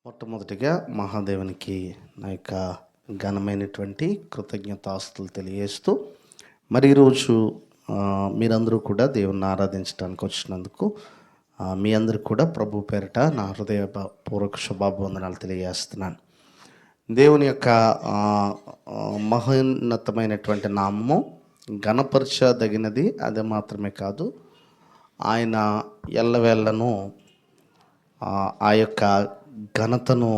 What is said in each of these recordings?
మొట్టమొదటిగా మహాదేవునికి నా యొక్క ఘనమైనటువంటి కృతజ్ఞతాస్తులు తెలియజేస్తూ మరి ఈరోజు మీరందరూ కూడా దేవుణ్ణి ఆరాధించడానికి వచ్చినందుకు మీ అందరికి కూడా ప్రభు పేరిట నా హృదయపూర్వక శుభాభివందనాలు తెలియజేస్తున్నాను. దేవుని యొక్క మహోన్నతమైనటువంటి నామము ఘనపరచదగినది. అదే మాత్రమే కాదు, ఆయన ఎల్లవేళ్ళను ఆ యొక్క ఘనతను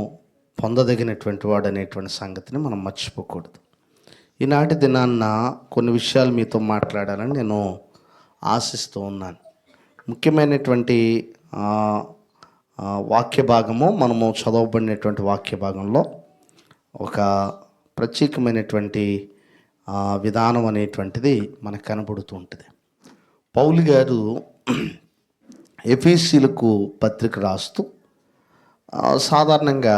పొందదగినటువంటి వాడు అనేటువంటి సంగతిని మనం మర్చిపోకూడదు. ఈనాటి దినాన్న కొన్ని విషయాలు మీతో మాట్లాడాలని నేను ఆశిస్తూ ఉన్నాను. ముఖ్యమైనటువంటి వాక్య భాగము, మనము చదవబడినటువంటి వాక్య భాగంలో ఒక ప్రత్యేకమైనటువంటి విధానం అనేటువంటిది మనకు కనబడుతూ ఉంటుంది. పౌలు గారు ఎఫెసీయులకు పత్రిక రాస్తూ సాధారణంగా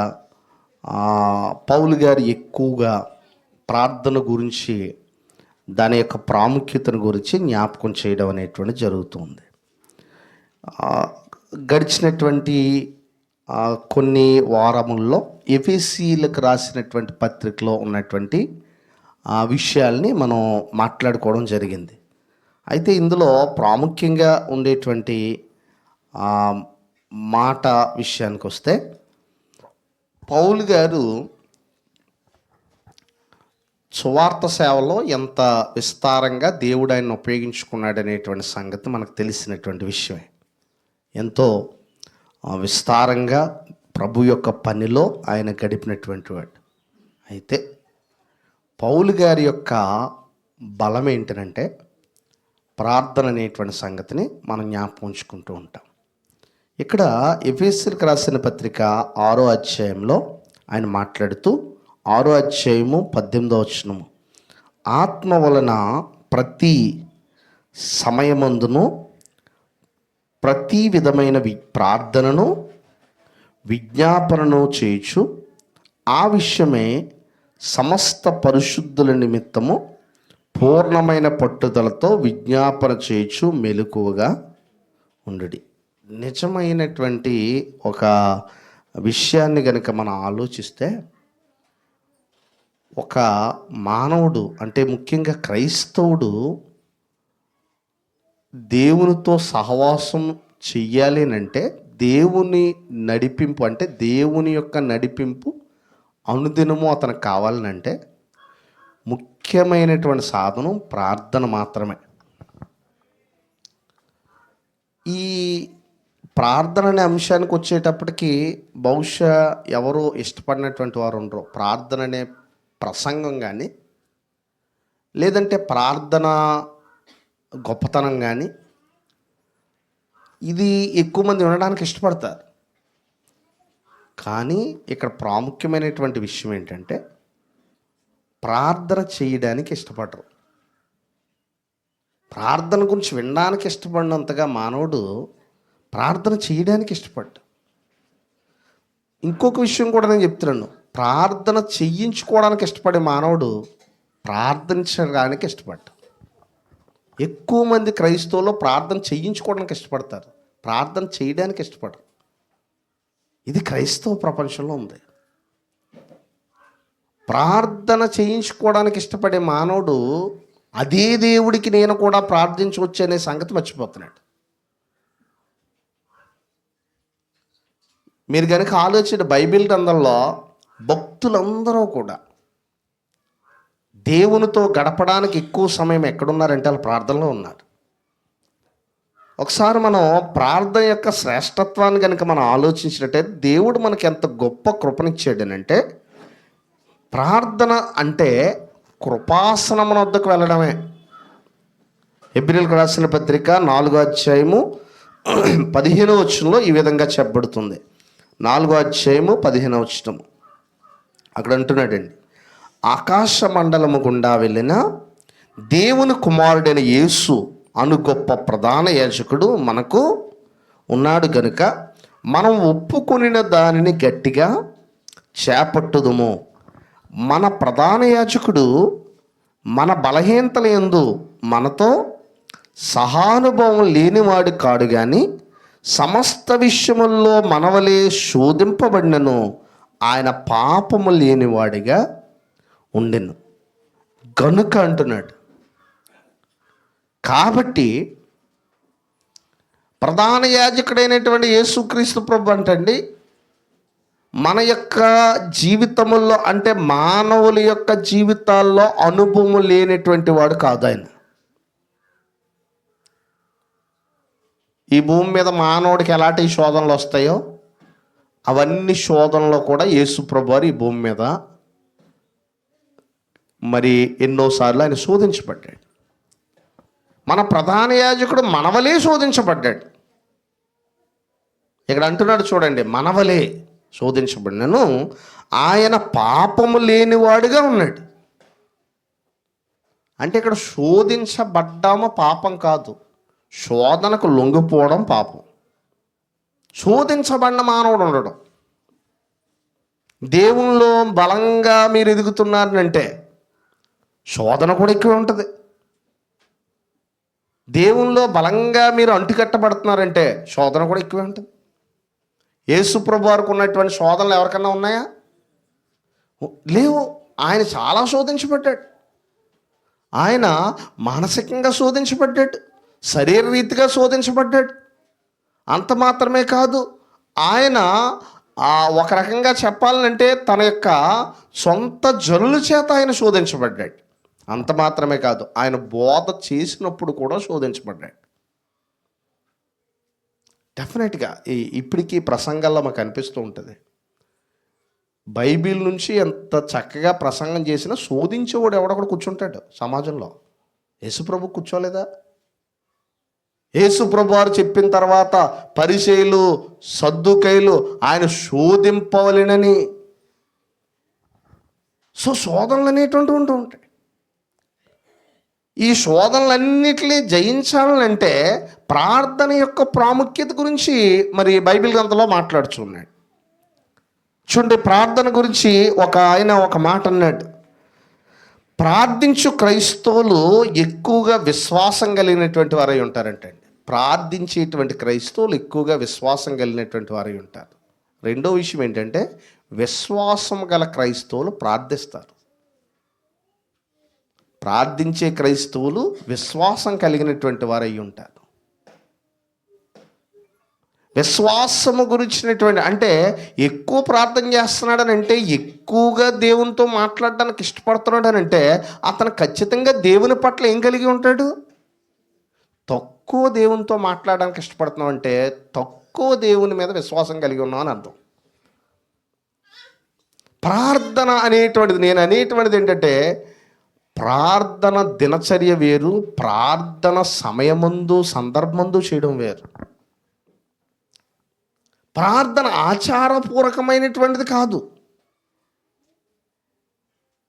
పౌలు గారు ఎక్కువగా ప్రార్థన గురించి, దాని యొక్క ప్రాముఖ్యతను గురించి జ్ఞాపకం చేయడం అనేటువంటి జరుగుతుంది. గడిచినటువంటి కొన్ని వారముల్లో ఎఫెసీయులకు రాసినటువంటి పత్రికలో ఉన్నటువంటి విషయాల్ని మనం మాట్లాడుకోవడం జరిగింది. అయితే ఇందులో ప్రాముఖ్యంగా ఉండేటువంటి మాట విషయానికి వస్తే, పౌలు గారు సువార్త సేవలో ఎంత విస్తారంగా దేవుడు ఆయన ఉపయోగించుకున్నాడు అనేటువంటి సంగతి మనకు తెలిసినటువంటి విషయమే. ఎంతో విస్తారంగా ప్రభు యొక్క పనిలో ఆయన గడిపినటువంటి వాడు. అయితే పౌలు గారి యొక్క బలం ఏంటంటే ప్రార్థన అనేటువంటి సంగతిని మనం జ్ఞాపకం ఉంచుకుంటూ ఉంటాం. ఇక్కడ ఎఫెసీయులకు రాసిన పత్రిక 6వ అధ్యాయంలో ఆయన మాట్లాడుతూ 6వ అధ్యాయము 18వ వచనము, ఆత్మ వలన ప్రతి సమయమందును ప్రతి విధమైన ప్రార్థనను విజ్ఞాపనను చేయుచు ఆ విషయమే సమస్త పరిశుద్ధుల నిమిత్తము పూర్ణమైన పట్టుదలతో విజ్ఞాపన చేయుచు మెలకువగా ఉండుడి. నిజమైనటువంటి ఒక విషయాన్ని కనుక మనం ఆలోచిస్తే, ఒక మానవుడు, అంటే ముఖ్యంగా క్రైస్తవుడు దేవునితో సహవాసం చెయ్యాలి అంటే దేవుని నడిపింపు, అంటే దేవుని యొక్క నడిపింపు అనుదినము అతనికి కావాలనంటే ముఖ్యమైనటువంటి సాధనం ప్రార్థన మాత్రమే. ఈ ప్రార్థన అనే అంశానికి వచ్చేటప్పటికి బహుశా ఎవరో ఇష్టపడినటువంటి వారు ఉండరు. ప్రార్థన అనే ప్రసంగం కానీ, లేదంటే ప్రార్థన గొప్పతనం కానీ, ఇది ఎక్కువ మంది వినడానికి ఇష్టపడతారు. కానీ ఇక్కడ ప్రాముఖ్యమైనటువంటి విషయం ఏంటంటే ప్రార్థన చేయడానికి ఇష్టపడరు. ప్రార్థన గురించి వినడానికి ఇష్టపడినంతగా మానవుడు ప్రార్థన చేయడానికి ఇష్టపడ్డా. ఇంకొక విషయం కూడా నేను చెప్తున్నాను, ప్రార్థన చేయించుకోవడానికి ఇష్టపడే మానవుడు ప్రార్థించడానికి ఇష్టపడ్డా. ఎక్కువ మంది క్రైస్తవులు ప్రార్థన చేయించుకోవడానికి ఇష్టపడతారు, ప్రార్థన చేయడానికి ఇష్టపడరు. ఇది క్రైస్తవ ప్రపంచంలో ఉంది. ప్రార్థన చేయించుకోవడానికి ఇష్టపడే మానవుడు అదే దేవుడికి నేను కూడా ప్రార్థించవచ్చు అనే సంగతి మర్చిపోతున్నాడు. మీరు కనుక ఆలోచించండి, బైబిల్ గ్రంథంలో భక్తులందరూ కూడా దేవునితో గడపడానికి ఎక్కువ సమయం ఎక్కడున్నారంటే వాళ్ళు ప్రార్థనలో ఉన్నారు. ఒకసారి మనం ప్రార్థన యొక్క శ్రేష్టత్వాన్ని కనుక మనం ఆలోచించినట్టయితే, దేవుడు మనకి ఎంత గొప్ప కృపనిచ్చాడనంటే, ప్రార్థన అంటే కృపాసనం వద్దకు వెళ్ళడమే. హెబ్రీయులకు రాసిన పత్రిక 4వ అధ్యాయము 15వ వచనంలో ఈ విధంగా చెప్పబడుతుంది. 4వ అధ్యాయము 15వ వచనము అక్కడ అంటున్నాడండి, ఆకాశ మండలము గుండా వెళ్ళిన దేవుని కుమారుడైన యేసు అను గొప్ప ప్రధాన యాజకుడు మనకు ఉన్నాడు గనుక మనం ఒప్పుకొనిన దానిని గట్టిగా చేపట్టుదుము. మన ప్రధాన యాజకుడు మన బలహీనతల యందు మనతో సహానుభవం లేనివాడు కాడు, కానీ సమస్త విషయముల్లో మనవలే శోధింపబడినను ఆయన పాపము లేనివాడిగా ఉండెను గనుక అంటున్నాడు. కాబట్టి ప్రధాన యాజకుడైనటువంటి యేసుక్రీస్తు ప్రభు అంటండి, మన యొక్క జీవితముల్లో అంటే మానవుల యొక్క జీవితాల్లో అనుభవం లేనటువంటి వాడు కాదు ఆయన. ఈ భూమి మీద మానవుడికి ఎలాంటి శోధనలు వస్తాయో అవన్నీ శోధనలో కూడా యేసు ప్రభు వారు ఈ భూమి మీద మరి ఎన్నోసార్లు ఆయన శోధించబడ్డాడు. మన ప్రధాన యాజకుడు మనవలే శోధించబడ్డాడు. ఇక్కడ అంటున్నాడు చూడండి, మనవలే శోధించబడినను ఆయన పాపము లేనివాడుగా ఉన్నాడు. అంటే ఇక్కడ శోధించబడ్డామో పాపం కాదు, శోధనకు లొంగిపోవడం పాపం. శోధించబడిన మానవుడు ఉండడం. దేవునిలో బలంగా మీరు ఎదుగుతున్నారంటే శోధన కూడా ఎక్కువ ఉంటుంది. దేవునిలో బలంగా మీరు అంటుకట్టబడుతున్నారంటే శోధన కూడా ఎక్కువే ఉంటుంది. యేసు ప్రభు వారికి ఉన్నటువంటి శోధనలు ఎవరికన్నా ఉన్నాయా? లేవు. ఆయన చాలా శోధించబడ్డాడు. ఆయన మానసికంగా శోధించబడ్డాడు, శరీర రీతిగా శోధించబడ్డాడు. అంత మాత్రమే కాదు, ఆయన ఒక రకంగా చెప్పాలంటే తన యొక్క సొంత జనుల చేత ఆయన శోధించబడ్డాడు. అంత మాత్రమే కాదు, ఆయన బోధ చేసినప్పుడు కూడా శోధించబడ్డాడు. డెఫినెట్గా ఇప్పటికీ ప్రసంగాల్లో మాకు అనిపిస్తూ ఉంటుంది, బైబిల్ నుంచి ఎంత చక్కగా ప్రసంగం చేసినా శోధించేవాడు ఎవడొకడు కూర్చుంటాడు సమాజంలో. యేసుప్రభు కూర్చోలేదా? యేసుప్రభు వారు చెప్పిన తర్వాత పరిసయ్యులు సద్దూకయ్యులు ఆయన శోధింపవలెనని. సో శోధనలు అనేటువంటి ఉంటూ ఉంటాయి. ఈ శోధనలన్నిటినీ జయించాలంటే ప్రార్థన యొక్క ప్రాముఖ్యత గురించి మరి బైబిల్ గ్రంథంలో మాట్లాడుచున్నాడు. చూడండి, ప్రార్థన గురించి ఆయన ఒక మాట అన్నాడు, ప్రార్థించు క్రైస్తవులు ఎక్కువగా విశ్వాసం కలిగినటువంటి వారై ఉంటారంటండి. ప్రార్థించేటువంటి క్రైస్తవులు ఎక్కువగా విశ్వాసం కలిగినటువంటి వారై ఉంటారు. రెండో విషయం ఏంటంటే, విశ్వాసం గల క్రైస్తవులు ప్రార్థిస్తారు. ప్రార్థించే క్రైస్తవులు విశ్వాసం కలిగినటువంటి వారై ఉంటారు. విశ్వాసము గురించినటువంటి అంటే ఎక్కువ ప్రార్థన చేస్తున్నాడని అంటే, ఎక్కువగా దేవునితో మాట్లాడడానికి ఇష్టపడుతున్నాడని అంటే అతను ఖచ్చితంగా దేవుని పట్ల ఏం కలిగి ఉంటాడు? తక్కువ దేవునితో మాట్లాడడానికి ఇష్టపడుతున్నావు అంటే తక్కువ దేవుని మీద విశ్వాసం కలిగి ఉన్నావు అని అర్థం. ప్రార్థన అనేటువంటిది, నేను అనేటువంటిది ఏంటంటే, ప్రార్థన దినచర్య వేరు, ప్రార్థన సమయమందు సందర్భమందు చేయడం వేరు. ప్రార్థన ఆచారపూర్వకమైనటువంటిది కాదు.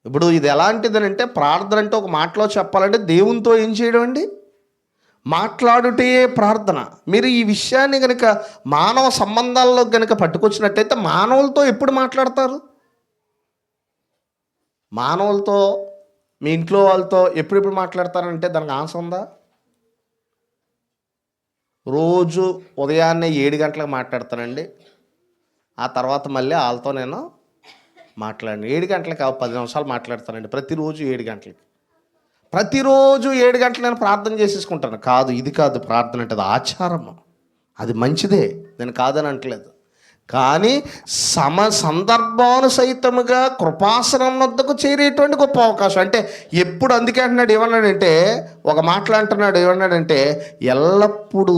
ఇప్పుడు ఇది ఎలాంటిదని అంటే, ప్రార్థన అంటే ఒక మాటలో చెప్పాలంటే దేవునితో ఏం చేయడం అండి? మాట్లాడుటే ప్రార్థన. మీరు ఈ విషయాన్ని కనుక మానవ సంబంధాల్లో కనుక పట్టుకొచ్చినట్టయితే మానవులతో ఎప్పుడు మాట్లాడతారు? మానవులతో, మీ ఇంట్లో వాళ్ళతో ఎప్పుడెప్పుడు మాట్లాడతారంటే దానికి ఆన్సర్ ఉందా? రోజు ఉదయాన్నే 7 గంటలకు మాట్లాడతానండి, ఆ తర్వాత మళ్ళీ వాళ్ళతో నేను మాట్లాడండి. 7 గంటలకు 10 నిమిషాలు మాట్లాడతానండి ప్రతిరోజు 7 గంటలకి. ప్రతిరోజు 7 గంటలు నేను ప్రార్థన చేసేసుకుంటాను. కాదు, ఇది కాదు ప్రార్థన అంటే. అది ఆచారము, అది మంచిదే, నేను కాదని అంటలేదు. కానీ సందర్భానుసహితముగా కృపాసనం వద్దకు చేరేటువంటి గొప్ప అవకాశం. అంటే ఎప్పుడు, అందుకే అంటున్నాడు, ఏమన్నాడంటే, ఒక మాట్లాడుతున్నాడు, ఏమన్నాడంటే, ఎల్లప్పుడూ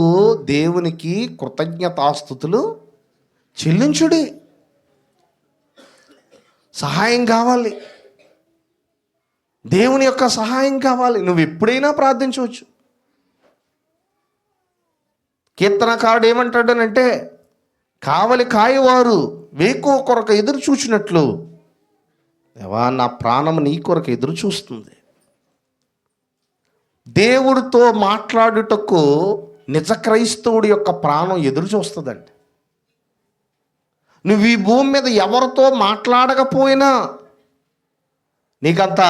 దేవునికి కృతజ్ఞతాస్తుతులు చెల్లించుడి. సహాయం కావాలి, దేవుని యొక్క సహాయం కావాలి. నువ్వు ఎప్పుడైనా ప్రార్థించవచ్చు. కీర్తనకారుడు ఏమంటాడనంటే, కావలి కాయవారు వేకువ కొరకు ఎదురు చూచినట్లు దేవా నా ప్రాణం నీ కొరకు ఎదురు చూస్తుంది. దేవుడితో మాట్లాడుటకు నిజ క్రైస్తవుడి యొక్క ప్రాణం ఎదురు చూస్తుందండి. నువ్వు ఈ భూమి మీద ఎవరితో మాట్లాడకపోయినా నీకంత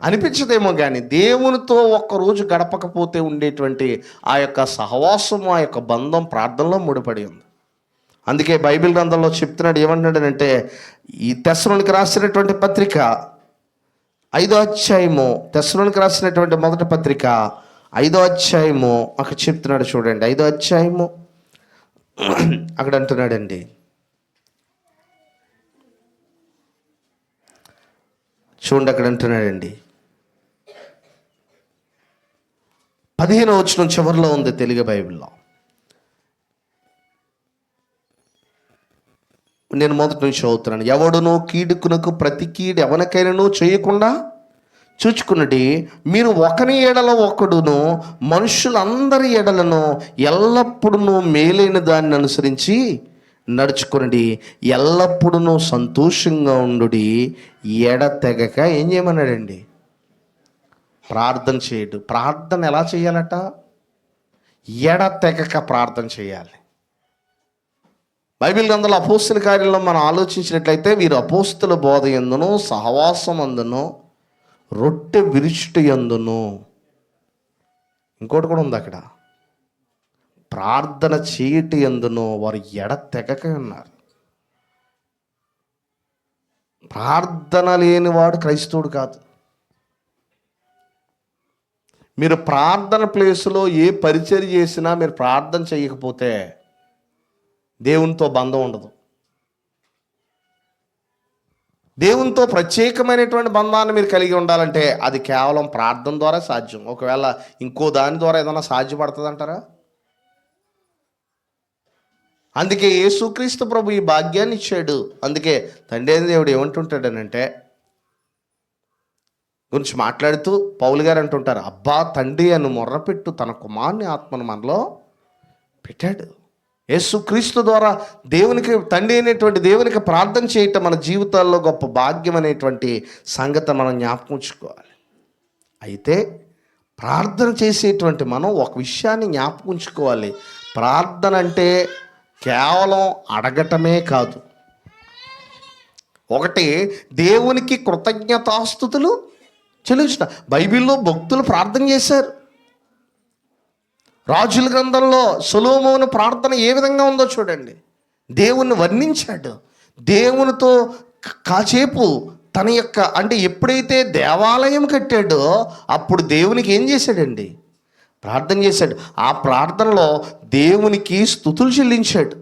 అనిపించదేమో కానీ దేవునితో ఒక్కరోజు గడపకపోతే ఉండేటువంటి ఆ యొక్క సహవాసం, ఆ యొక్క బంధం ప్రార్థనలో ముడిపడి ఉంది. అందుకే బైబిల్ గ్రంథంలో చెప్తున్నాడు, ఏమంటున్నాడనంటే ఈ తెస్సలోనికి రాసినటువంటి పత్రిక 5వ అధ్యాయము, తెస్సలోనికి రాసినటువంటి మొదటి పత్రిక 5వ అధ్యాయము అక్కడ చెప్తున్నాడు చూడండి. 5వ అధ్యాయము అక్కడ అంటున్నాడండి, చూడండి అక్కడ అంటున్నాడండి, 15వ వచనం చివరిలో ఉంది తెలుగు బైబిల్లో. నేను మొదటి నుంచి చదువుతున్నాను. ఎవడునో కీడుకునకు ప్రతి కీడు ఎవరికైనాను చేయకుండా చూచుకున్నది, మీరు ఒకని ఎడల ఒకడును మనుషులందరి ఎడలను ఎల్లప్పుడూ మేలైన దాన్ని అనుసరించి నడుచుకున్నది, ఎల్లప్పుడూ సంతోషంగా ఉండుడి, ఎడతెగక ఏం చేయమన్నాడండి? ప్రార్థన చేయడు. ప్రార్థన ఎలా చేయాలట? ఎడతెగక ప్రార్థన చేయాలి. బైబిల్ గ్రంథంలో అపోస్తుల కార్యంలో మనం ఆలోచించినట్లయితే, వీరు అపోస్తుల బోధ యందును, సహవాసం అందును, రొట్టె విరుచుట యందును, ఇంకోటి కూడా ఉంది అక్కడ, ప్రార్థన చేయటి యందును వారు ఎడతెగక ఉన్నారు. ప్రార్థన లేనివాడు క్రైస్తవుడు కాదు. మీరు ప్రార్థన ప్లేసులో ఏ పరిచర్య చేసినా మీరు ప్రార్థన చేయకపోతే దేవునితో బంధం ఉండదు. దేవునితో ప్రత్యేకమైనటువంటి బంధాన్ని మీరు కలిగి ఉండాలంటే అది కేవలం ప్రార్థన ద్వారా సాధ్యం. ఒకవేళ ఇంకో దాని ద్వారా ఏదైనా సాధ్యపడుతుంది అంటారా? అందుకే యేసుక్రీస్తు ప్రభు ఈ భాగ్యాన్ని ఇచ్చాడు. అందుకే తండ్రి అయిన దేవుడు ఏమంటుంటాడనంటే, గురించి మాట్లాడుతూ పౌలు గారు అంటుంటారు, అబ్బా తండ్రి అని మొర్రపెట్టు తన కుమారుని ఆత్మను మనలో పెట్టాడు. యేసుక్రీస్తు ద్వారా దేవునికి, తండ్రి అయినటువంటి దేవునికి ప్రార్థన చేయటం మన జీవితాల్లో గొప్ప భాగ్యం అనేటువంటి సంగతి మనం జ్ఞాపకం ఉంచుకోవాలి. అయితే ప్రార్థన చేసేటువంటి మనం ఒక విషయాన్ని జ్ఞాపకం ఉంచుకోవాలి. ప్రార్థన అంటే కేవలం అడగటమే కాదు. ఒకటి, దేవునికి కృతజ్ఞతాస్తుతులు చెల్లించుట. బైబిల్లో భక్తులు ప్రార్థన చేశారు. రాజుల గ్రంథంలో సొలొమోను ప్రార్థన ఏ విధంగా ఉందో చూడండి. దేవుణ్ణి వర్ణించాడు. దేవునితో కాసేపు తన యొక్క, అంటే ఎప్పుడైతే దేవాలయం కట్టాడో అప్పుడు దేవునికి ఏం చేశాడండి? ప్రార్థన చేశాడు. ఆ ప్రార్థనలో దేవునికి స్తుతులు చెల్లించాడు.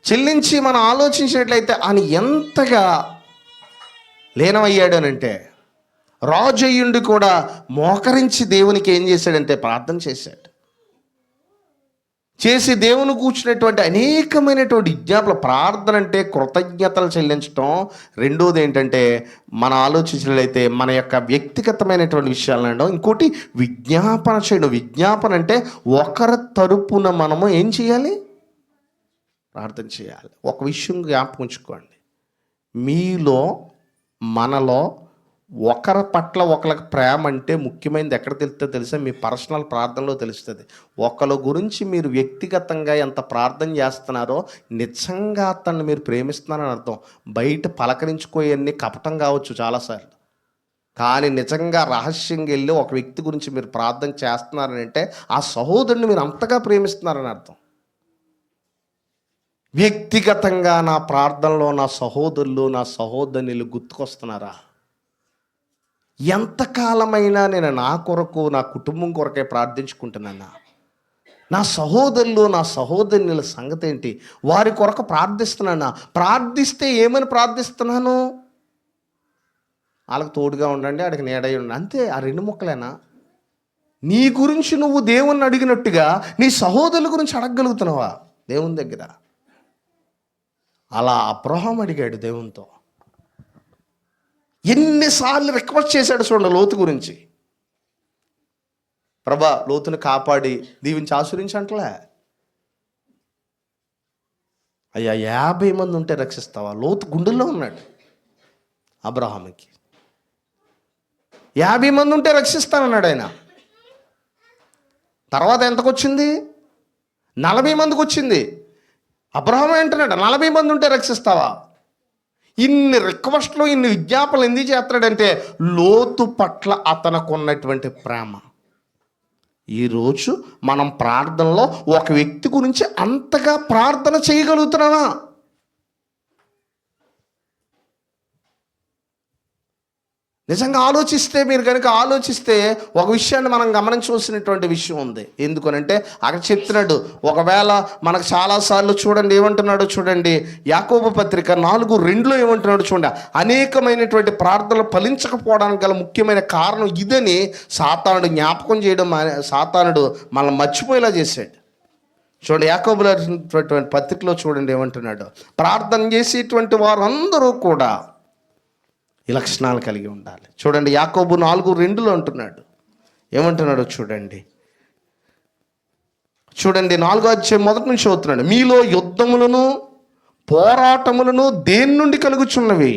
చెల్లించి మనం ఆలోచించినట్లయితే ఆయన ఎంతగా లీనమయ్యాడు అనంటే, రాజు అయ్యుండి కూడా మోకరించి దేవునికి ఏం చేశాడంటే ప్రార్థన చేశాడు. చేసి దేవుని కూర్చున్నటువంటి అనేకమైనటువంటి విజ్ఞాపన ప్రార్థన అంటే కృతజ్ఞతలు చెల్లించడం. రెండోది ఏంటంటే, మనం ఆలోచించినట్లయితే మన యొక్క వ్యక్తిగతమైనటువంటి విషయాలను అనడం. ఇంకోటి విజ్ఞాపన చేయడం. విజ్ఞాపన అంటే ఒకరి తరపున మనము ఏం చేయాలి? ప్రార్థన చేయాలి. ఒక విషయం జ్ఞాపకం ఉంచుకోండి, మీలో మనలో ఒకరి పట్ల ఒకరికి ప్రేమ అంటే ముఖ్యమైనది ఎక్కడ తెలుస్తుందో తెలుసా? మీ పర్సనల్ ప్రార్థనలో తెలుస్తుంది. ఒకరి గురించి మీరు వ్యక్తిగతంగా ఎంత ప్రార్థన చేస్తున్నారో నిజంగా అతన్ని మీరు ప్రేమిస్తున్నారని అర్థం. బయట పలకరించుకోయన్నీ కపటం కావచ్చు చాలాసార్లు, కానీ నిజంగా రహస్యంగా వెళ్ళి ఒక వ్యక్తి గురించి మీరు ప్రార్థన చేస్తున్నారని అంటే ఆ సహోదరుని మీరు అంతగా ప్రేమిస్తున్నారని అర్థం. వ్యక్తిగతంగా నా ప్రార్థనలో నా సహోదరులు, నా సహోదరులు గుర్తుకొస్తున్నారా? ఎంతకాలమైనా నేను నా కొరకు, నా కుటుంబం కొరకే ప్రార్థించుకుంటున్నానా? నా సహోదరులు, నా సహోదరుల సంగతి ఏంటి? వారి కొరకు ప్రార్థిస్తున్నానా? ప్రార్థిస్తే ఏమని ప్రార్థిస్తున్నాను? వాళ్ళకి తోడుగా ఉండండి, ఆడికి నీడై ఉండండి, అంతే. ఆ రెండు ముక్కలేనా? నీ గురించి నువ్వు దేవుణ్ణి అడిగినట్టుగా నీ సహోదరుల గురించి అడగగలుగుతున్నావా దేవుని దగ్గర? అలా అబ్రహాం అడిగాడు దేవునితో. ఎన్నిసార్లు రిక్వెస్ట్ చేశాడు చూడండి లోతు గురించి. ప్రభా లోతుని కాపాడి దీవించి ఆశీర్వదించట్లే. అయ్యా 50 మంది ఉంటే రక్షిస్తావా? లోతు గుండెల్లో ఉన్నాడు. అబ్రహాంకి 50 మంది ఉంటే రక్షిస్తానన్నాడు ఆయన. తర్వాత ఎంతకు వచ్చింది? 40 మందికి వచ్చింది. అబ్రహాం అంటున్నాడు 40 మంది ఉంటే రక్షిస్తావా? ఇన్ని రిక్వెస్ట్లు, ఇన్ని విజ్ఞాపనలు ఎందుకు చేస్తాడంటే లోతు పట్ల అతనికి ఉన్నటువంటి ప్రేమ. ఈరోజు మనం ప్రార్థనలో ఒక వ్యక్తి గురించి అంతగా ప్రార్థన చేయగలుగుతున్నామా? నిజంగా ఆలోచిస్తే, మీరు కనుక ఆలోచిస్తే ఒక విషయాన్ని మనం గమనించవలసినటువంటి విషయం ఉంది. ఎందుకనంటే అక్కడ చెప్తున్నాడు, ఒకవేళ మనకు చాలాసార్లు చూడండి ఏమంటున్నాడో చూడండి, యాకోబు పత్రిక 4:2 ఏమంటున్నాడు చూడండి, అనేకమైనటువంటి ప్రార్థనలు ఫలించకపోవడానికి గల ముఖ్యమైన కారణం ఇదని సాతానుడు జ్ఞాపకం చేయడం, సాతానుడు మనల్ని మర్చిపోయేలా చేశాడు. చూడండి యాకోబుల పత్రికలో చూడండి ఏమంటున్నాడు, ప్రార్థన చేసేటువంటి వారందరూ కూడా ఈ లక్షణాలు కలిగి ఉండాలి. చూడండి యాకోబు 4:2 అంటున్నాడు, ఏమంటున్నాడో చూడండి. 4వ అధ్యాయం మొదటి నుంచి చదువుతున్నాడు. మీలో యుద్ధములను పోరాటములను దేని నుండి కలుగుచున్నవి?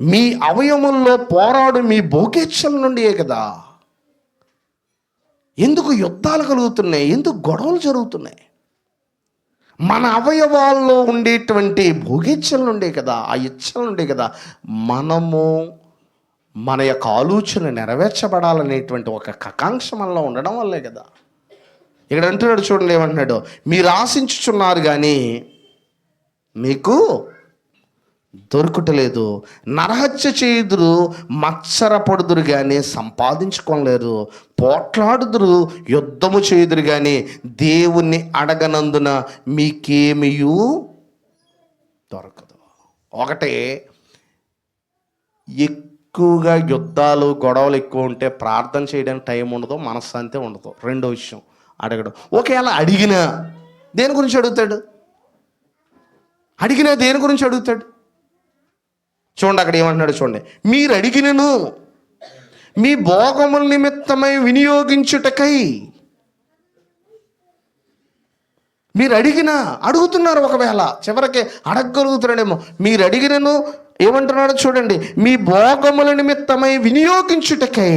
మీ అవయముల్లో పోరాడు మీ భోగేచ్ఛల నుండియే కదా. ఎందుకు యుద్ధాలు కలుగుతున్నాయి? ఎందుకు గొడవలు జరుగుతున్నాయి? మన అవయవాల్లో ఉండేటువంటి భోగేచ్ఛల నుండే కదా, ఆ ఇచ్చల నుండే కదా మనము మన యొక్క ఆలోచన నెరవేర్చబడాలనేటువంటి ఒక ఆకాంక్ష మనలో ఉండడం వల్లే కదా. ఇక్కడ అంటున్నాడు చూడండి ఏమంటున్నాడు, మీరు ఆశించుచున్నారు కానీ మీకు దొరుకుటలేదు, నరహత్య చేయుదురు మత్సరపడుదురు కానీ సంపాదించుకోలేరు, పోట్లాడుదురు యుద్ధము చేయుదురు కానీ దేవుణ్ణి అడగనందున మీకేమియూ దొరకదు. ఒకటే, ఎక్కువగా యుద్ధాలు గొడవలు ఎక్కువ ఉంటే ప్రార్థన చేయడానికి టైం ఉండదు, మనశ్శాంతి ఉండదు. రెండో విషయం అడగడం. ఒకవేళ అడిగినా దేని గురించి అడుగుతాడు? అడిగినా దేని గురించి అడుగుతాడు? చూడండి అక్కడ ఏమంటున్నాడు చూడండి, మీరు అడిగినను మీ భోగముల నిమిత్తమై వినియోగించుటకై. మీరు అడుగుతున్నారు, ఒకవేళ చివరికి అడగగలుగుతున్నాడేమో. మీరు అడిగినను ఏమంటున్నాడో చూడండి, మీ భోగముల నిమిత్తమై వినియోగించుటకై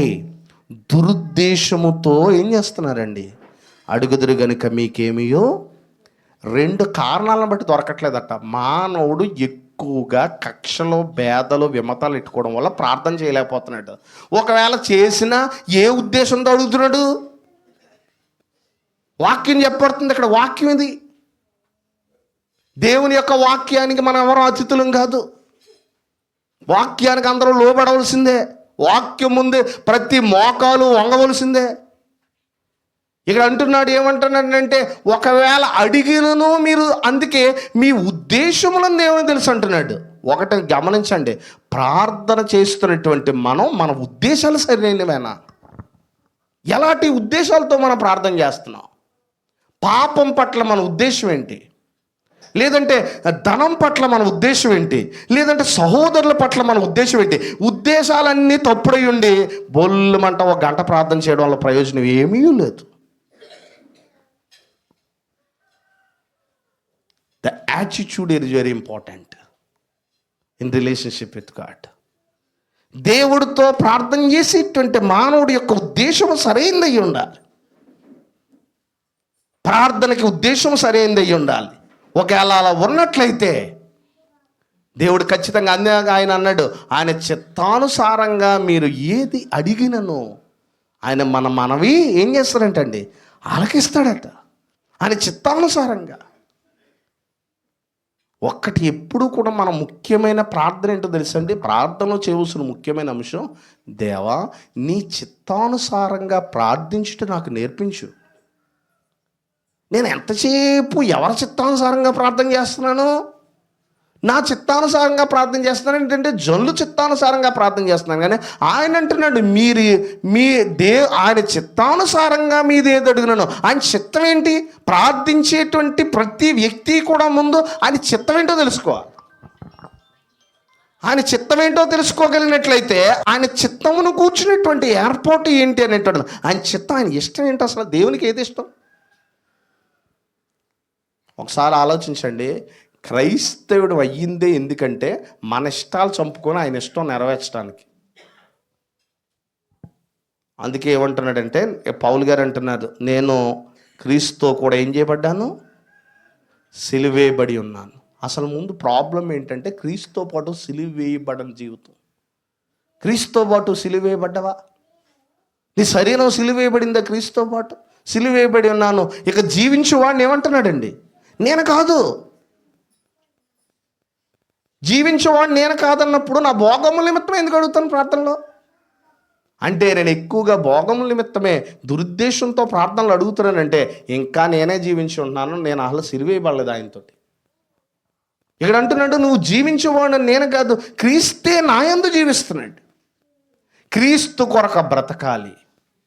దురుద్దేశముతో ఏం చేస్తున్నారండి? అడుగుదురు గనుక మీకేమియో. 2 కారణాలను బట్టి దొరకట్లేదట. మానవుడు ఎక్కువగా కక్షలు, భేదాలు, విమతాలు ఎట్టుకోవడం వల్ల ప్రార్థన చేయలేకపోతున్నాడు. ఒకవేళ చేసినా ఏ ఉద్దేశంతో అడుగుతున్నాడు? వాక్యం చెప్పబడుతుంది ఇక్కడ. వాక్యం ఇది, దేవుని యొక్క వాక్యానికి మనం ఎవరో అతిథులం కాదు. వాక్యానికి అందరూ లోబడవలసిందే. వాక్యం ముందే ప్రతి మోకాలు వంగవలసిందే. ఇక్కడ అంటున్నాడు, ఏమంటున్నాడంటే ఒకవేళ అడిగినను మీరు, అందుకే మీ ఉద్దేశములను దేవుని తెలుసు అంటున్నాడు. ఒకటి గమనించండి, ప్రార్థన చేస్తున్నటువంటి మన ఉద్దేశాలు సరైనవేనా? ఎలాంటి ఉద్దేశాలతో మనం ప్రార్థన చేస్తున్నాం? పాపం పట్ల మన ఉద్దేశం ఏంటి? లేదంటే ధనం పట్ల మన ఉద్దేశం ఏంటి? లేదంటే సహోదరుల పట్ల మన ఉద్దేశం ఏంటి? ఉద్దేశాలన్నీ తప్పుడై ఉండి బొల్లుమంట 1 గంట ప్రార్థన చేయడం వల్ల ప్రయోజనం ఏమీ లేదు. The attitude is very important in relationship with God. దేవుడితో ప్రార్థన చేసేటువంటి మానవుడి యొక్క ఉద్దేశం సరైనదై ఉండాలి. ప్రార్థనకి ఉద్దేశం సరైనదై ఉండాలి. ఒకవేళ అలా ఉన్నట్లయితే దేవుడు ఖచ్చితంగా ఆయన అన్నాడు, ఆయన చిత్తానుసారంగా మీరు ఏది అడిగినను ఆయన మనవి ఏం చేస్తాడంటండి? ఆలకిస్తాడట. ఆయన చిత్తానుసారంగా. ఒక్కటి ఎప్పుడు కూడా మన ముఖ్యమైన ప్రార్థన ఏంటో తెలుసండి? ప్రార్థనలో చేయవలసిన ముఖ్యమైన అంశం, దేవా నీ చిత్తానుసారంగా ప్రార్థించుట నాకు నేర్పించు. నేను ఎంతసేపు ఎవరి చిత్తానుసారంగా ప్రార్థన చేస్తున్నాను? నా చిత్తానుసారంగా ప్రార్థన చేస్తున్నాను ఏంటంటే జనులు చిత్తానుసారంగా ప్రార్థన చేస్తున్నాను. కానీ ఆయన అంటున్నాడు, ఆయన చిత్తానుసారంగా మీదేది అడిగినాను. ఆయన చిత్తం ఏంటి? ప్రార్థించేటువంటి ప్రతి వ్యక్తి కూడా ముందు ఆయన చిత్తం ఏంటో తెలుసుకోవాలి. ఆయన చిత్తం ఏంటో తెలుసుకోగలిగినట్లయితే ఆయన చిత్తమును కూర్చునేటువంటి ఏర్పాటు ఏంటి అనేటువంటి ఆయన చిత్తం, ఆయన ఇష్టం ఏంటి? అసలు దేవునికి ఏది ఇష్టం? ఒకసారి ఆలోచించండి. క్రైస్తవుడు అయ్యిందే ఎందుకంటే మన ఇష్టాలు చంపుకొని ఆయన ఇష్టం నెరవేర్చడానికి. అందుకే ఏమంటున్నాడంటే పౌలు గారు అంటున్నారు, నేను క్రీస్తుతో కూడా ఏం చేయబడ్డాను? సిలువేయబడి ఉన్నాను. అసలు ముందు ప్రాబ్లం ఏంటంటే క్రీస్తుతో పాటు సిలువ వేయబడని జీవితం. క్రీస్తుతో పాటు సిలువ వేయబడ్డవా? నీ శరీరం సిలువ వేయబడిందా? క్రీస్తుతో పాటు సిలువ వేయబడి ఉన్నాను, ఇక జీవించువాడిని ఏమంటున్నాడండి? నేను కాదు. జీవించేవాడు నేను కాదన్నప్పుడు నా భోగముల నిమిత్తమే ఎందుకు అడుగుతాను ప్రార్థనలో? అంటే నేను ఎక్కువగా భోగముల నిమిత్తమే దురుద్దేశంతో ప్రార్థనలు అడుగుతున్నానంటే ఇంకా నేనే జీవించి ఉన్నాను, నేను అసలు సిలువేయబడలేదు ఆయనతోటి. ఇక్కడ అంటున్నాడు, నువ్వు జీవించేవాడు నేను కాదు, క్రీస్తే నాయందు జీవిస్తున్నాడు. క్రీస్తు కొరకు బ్రతకాలి.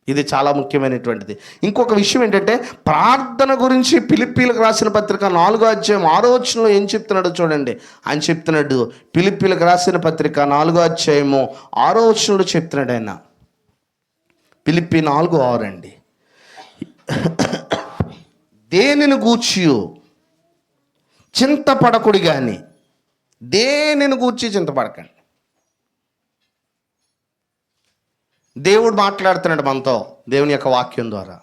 ఇది చాలా ముఖ్యమైనటువంటిది. ఇంకొక విషయం ఏంటంటే ప్రార్థన గురించి ఫిలిప్పీలకు రాసిన పత్రిక 4వ అధ్యాయం 6వ వచనంలో ఏం చెప్తున్నాడో చూడండి. ఆయన చెప్తున్నాడు, ఫిలిప్పీలకు రాసిన పత్రిక 4వ అధ్యాయము 6వ వచనంలో చెప్తున్నాడు ఆయన. ఫిలిప్పీ 4:6 అండి. దేనిని గూర్చి చింతపడకుడి కానీ, దేనిని గూర్చి చింతపడకండి. దేవుడు మాట్లాడుతున్నాడు మనతో దేవుని యొక్క వాక్యం ద్వారా.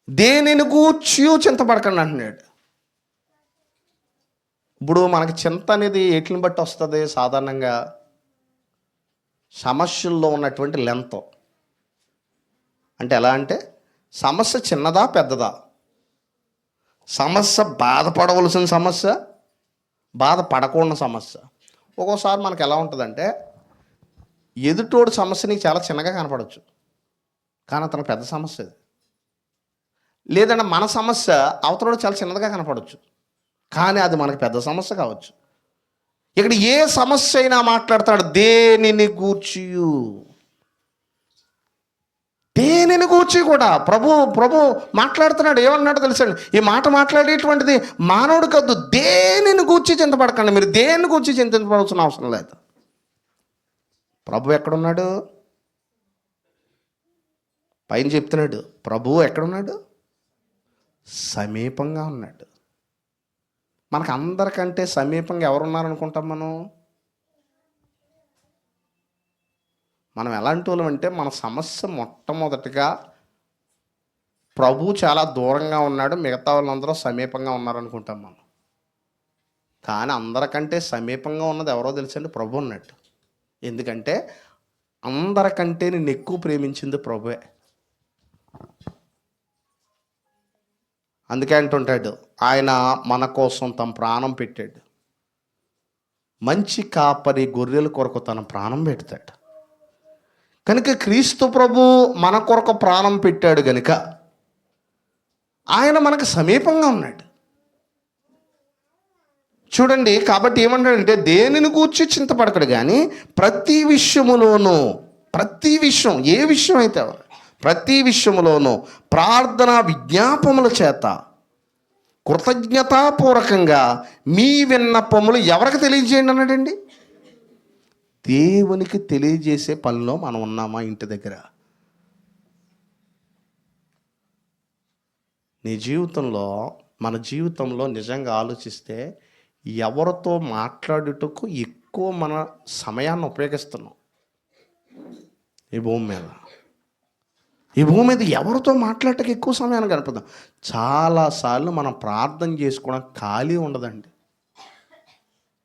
దేనిని గూర్చి చింతపడకండి అంటున్నాడు. ఇప్పుడు మనకి చింత అనేది ఎట్లని బట్టి వస్తుంది? సాధారణంగా సమస్యల్లో ఉన్నటువంటి లెంత్. అంటే ఎలా అంటే సమస్య చిన్నదా పెద్దదా? సమస్య బాధపడవలసిన సమస్య, బాధపడకూడని సమస్య. ఒక్కోసారి మనకు ఎలా ఉంటుందంటే ఎదుటోడు సమస్య నీకు చాలా చిన్నగా కనపడవచ్చు, కానీ అతను పెద్ద సమస్య అది. లేదంటే మన సమస్య అవతలోడు చాలా చిన్నదిగా కనపడవచ్చు, కానీ అది మనకు పెద్ద సమస్య కావచ్చు. ఇక్కడ ఏ సమస్య అయినా మాట్లాడతాడు దేనిని గూర్చి. దేనిని గూర్చి కూడా ప్రభు మాట్లాడుతున్నాడు. ఏమన్నాడు తెలుసండి? ఈ మాట మాట్లాడేటువంటిది మానవుడు కాదు. దేనిని గూర్చి చింతపడకండి. మీరు దేని గూర్చి చింతించవలసిన అవసరం లేదు. ప్రభు ఎక్కడున్నాడు? పైన చెప్తున్నాడు, ప్రభు ఎక్కడున్నాడు? సమీపంగా ఉన్నాడు. మనకు అందరికంటే సమీపంగా ఎవరున్నారనుకుంటాం మనం ఎలాంటి వాళ్ళం అంటే మన సమస్య మొట్టమొదటిగా ప్రభు చాలా దూరంగా ఉన్నాడు, మిగతా వాళ్ళందరూ సమీపంగా ఉన్నారనుకుంటాం మనం. కానీ అందరికంటే సమీపంగా ఉన్నది ఎవరో తెలుసండి? ప్రభు ఉన్నట్టు. ఎందుకంటే అందరికంటే నేను ఎక్కువ ప్రేమించింది ప్రభువే. అందుకే అంటుంటాడు, ఆయన మన కోసం తన ప్రాణం పెట్టాడు. మంచి కాపరి గొర్రెల కొరకు తన ప్రాణం పెడతాడు. కనుక క్రీస్తు ప్రభు మన కొరకు ప్రాణం పెట్టాడు కనుక ఆయన మనకు సమీపంగా ఉన్నాడు. చూడండి, కాబట్టి ఏమంటాడంటే దేనిని గూర్చి చింతపడకడు కానీ ప్రతి విషయములోనూ, ప్రతి విషయం, ఏ విషయం అయితే ప్రతి విషయములోనూ ప్రార్థన విజ్ఞాపముల చేత కృతజ్ఞతాపూర్వకంగా మీ విన్నపములు ఎవరికి తెలియజేయండి అన్నాడండి? దేవునికి తెలియజేసే పనిలో మనం ఉన్నామా ఇంటి దగ్గర? నీ జీవితంలో, మన జీవితంలో నిజంగా ఆలోచిస్తే ఎవరితో మాట్లాడుటకు ఎక్కువ మన సమయాన్ని ఉపయోగిస్తున్నాం? ఈ భూమి మీద ఎవరితో మాట్లాడటకు ఎక్కువ సమయాన్ని గడుపుతాం? చాలాసార్లు మనం ప్రార్థన చేసుకోవడం ఖాళీ ఉండదండి,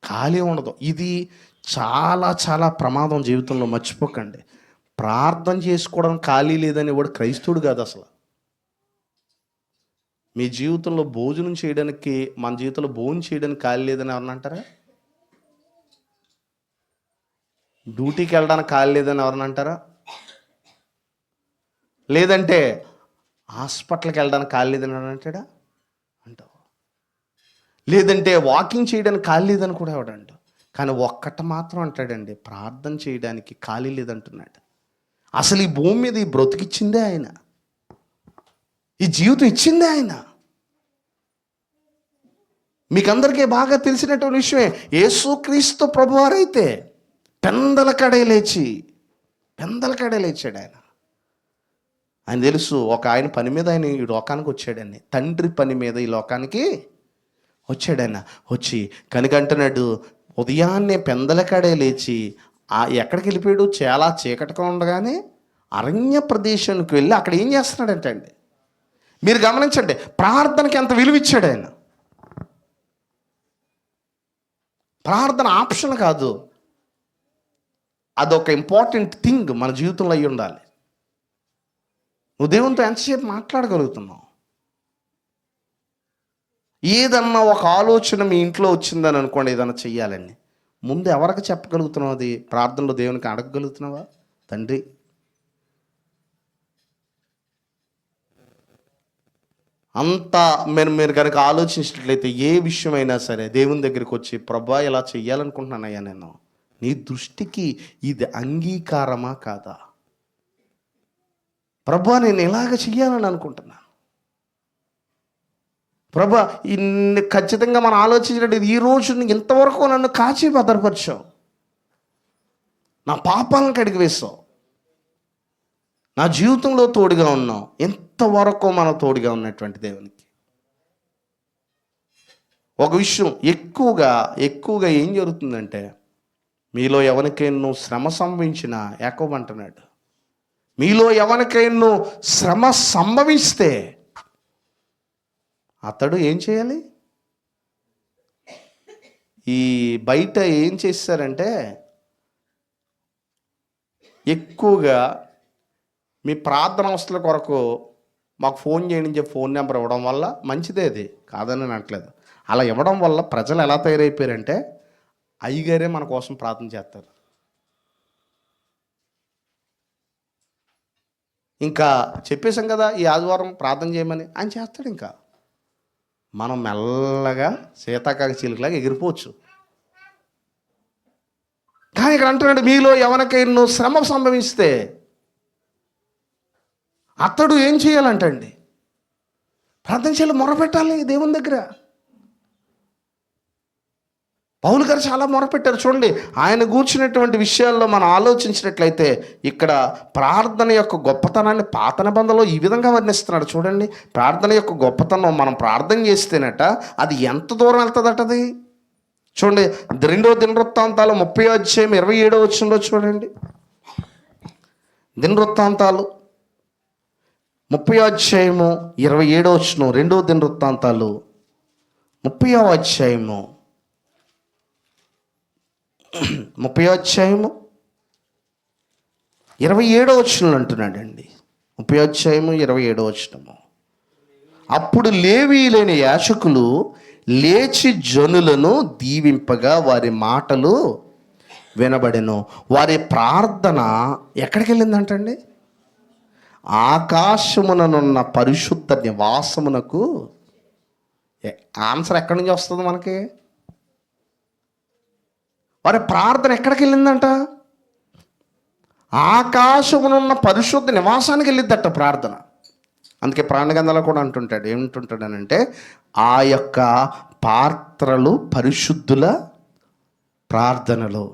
ఖాళీ ఉండదు. ఇది చాలా చాలా ప్రమాదం జీవితంలో. మర్చిపోకండి, ప్రార్థన చేసుకోవడం ఖాళీ లేదని వాడు క్రైస్తవుడు కాదు అసలు. మీ జీవితంలో భోజనం చేయడానికి, మన జీవితంలో భోజనం చేయడానికి ఖాళీ లేదని ఎవరన్నా అంటారా? డ్యూటీకి వెళ్ళడానికి ఖాళీ లేదని ఎవరన్నా అంటారా? లేదంటే హాస్పిటల్కి వెళ్ళడానికి ఖాళీ లేదని అంటాడా? అంటావు. లేదంటే వాకింగ్ చేయడానికి ఖాళీ లేదని కూడా ఎవడంట. కానీ ఒక్కట మాత్రం అంటాడండి, ప్రార్థన చేయడానికి ఖాళీ లేదంటున్నాడు. అసలు ఈ భూమి మీద ఈ బ్రతికిచ్చిందే ఆయన, ఈ జీవితం ఇచ్చిందే ఆయన. మీకందరికీ బాగా తెలిసినటువంటి విషయమే, యేసుక్రీస్తు ప్రభువారైతే పెందల కడే లేచాడు ఆయన. ఆయన తెలుసు, ఒక ఆయన పని మీద ఆయన ఈ లోకానికి వచ్చాడని, తండ్రి పని మీద ఈ లోకానికి వచ్చాడాయన. వచ్చి కనుకంటున్నాడు, ఉదయాన్నే పెందల కడే లేచి ఎక్కడికి వెళ్ళిపోయాడు? చాలా చీకటిగా ఉండగానే అరణ్య ప్రదేశానికి వెళ్ళి అక్కడ ఏం చేస్తున్నాడంటే అండి, మీరు గమనించండి, ప్రార్థనకి ఎంత విలువ ఇచ్చాడు ఆయన. ప్రార్థన ఆప్షన్ కాదు, అదొక ఇంపార్టెంట్ థింగ్ మన జీవితంలో అయి ఉండాలి. నువ్వు దేవునితో ఎంతసేపు మాట్లాడగలుగుతున్నావు? ఏదన్నా ఒక ఆలోచన మీ ఇంట్లో వచ్చిందని అనుకోండి, ఏదన్నా చెయ్యాలని, ముందు ఎవరికి చెప్పగలుగుతున్నావు? అది ప్రార్థనలో దేవునికి అడగగలుగుతున్నావా? తండ్రి, అంతా మీరు కనుక ఆలోచించినట్లయితే ఏ విషయమైనా సరే దేవుని దగ్గరికి వచ్చి, ప్రభా ఇలా చెయ్యాలనుకుంటున్నానయ్యా, నేను నీ దృష్టికి ఇది అంగీకారమా కాదా? ప్రభా నేను ఇలాగ చెయ్యాలని అనుకుంటున్నాను. ప్రభా ఇన్ని ఖచ్చితంగా మనం ఆలోచించినట్టు, ఈ రోజు ఇంతవరకు నన్ను కాచి భద్రపరిచావు, నా పాపాలను కడిగి వేసావు, నా జీవితంలో తోడుగా ఉన్నావు. ఎంతవరకు మనం తోడుగా ఉన్నటువంటి దేవునికి. ఒక విషయం ఎక్కువగా ఏం జరుగుతుందంటే, మీలో ఎవరికైనా శ్రమ సంభవించిన, యాకోబు అంటున్నాడు, మీలో ఎవరికైనా శ్రమ సంభవిస్తే అతడు ఏం చేయాలి? ఈ బయట ఏం చేస్తారంటే, ఎక్కువగా మీ ప్రార్థన అవసరాల కొరకు మాకు ఫోన్ చేయండి చెప్పి ఫోన్ నెంబర్ ఇవ్వడం వల్ల మంచిదే, అది కాదని అనట్లేదు. అలా ఇవ్వడం వల్ల ప్రజలు ఎలా తయారైపోయారంటే, అయ్యగారే మన కోసం ప్రార్థన చేస్తారు. ఇంకా చెప్పేశాం కదా ఈ ఆదివారం ప్రార్థన చేయమని, ఆయన చేస్తాడు. ఇంకా మనం మెల్లగా సీతాకాక చిలుకలాగా ఎగిరిపోవచ్చు. కానీ ఇక్కడ అంటున్నాడు, మీలో ఎవరికైనా శ్రమ సంభవిస్తే అతడు ఏం చేయాలంటండి? ప్రార్థన చేయాలి, మొరపెట్టాలి దేవుని దగ్గర. పౌలు గారు చాలా మొరపెట్టారు. చూడండి, ఆయన కూర్చున్నటువంటి విషయాల్లో మనం ఆలోచించినట్లయితే, ఇక్కడ ప్రార్థన యొక్క గొప్పతనాన్ని పాత నిబంధనలో ఈ విధంగా వర్ణిస్తున్నాడు. చూడండి, ప్రార్థన యొక్క గొప్పతనం, మనం ప్రార్థన చేస్తేనట అది ఎంత దూరం వెళ్తుందట అది. చూడండి, 2 దినవృత్తాంతాలు 30:27 చూడండి. దినవృత్తాంతాలు 30:27, 2 దినవృత్తాంతాలు 30 27 అంటున్నాడండి. 30:27. అప్పుడు లేవీయులైన యాజకులు లేచి జనులను దీవింపగా వారి మాటలు వినబడెను. వారి ప్రార్థన ఎక్కడికి వెళ్ళిందంటండి? ఆకాశముననున్న పరిశుద్ధ నివాసమునకు. ఆన్సర్ ఎక్కడి నుంచి వస్తుంది మనకి? వారి ప్రార్థన ఎక్కడికి వెళ్ళిందంట? ఆకాశమునున్న పరిశుద్ధ నివాసానికి వెళ్ళిద్దట ప్రార్థన. అందుకే ప్రాణగంధాలో కూడా ఏమంటుంటాడనంటే, ఆ యొక్క పాత్రలు పరిశుద్ధుల ప్రార్థనలు.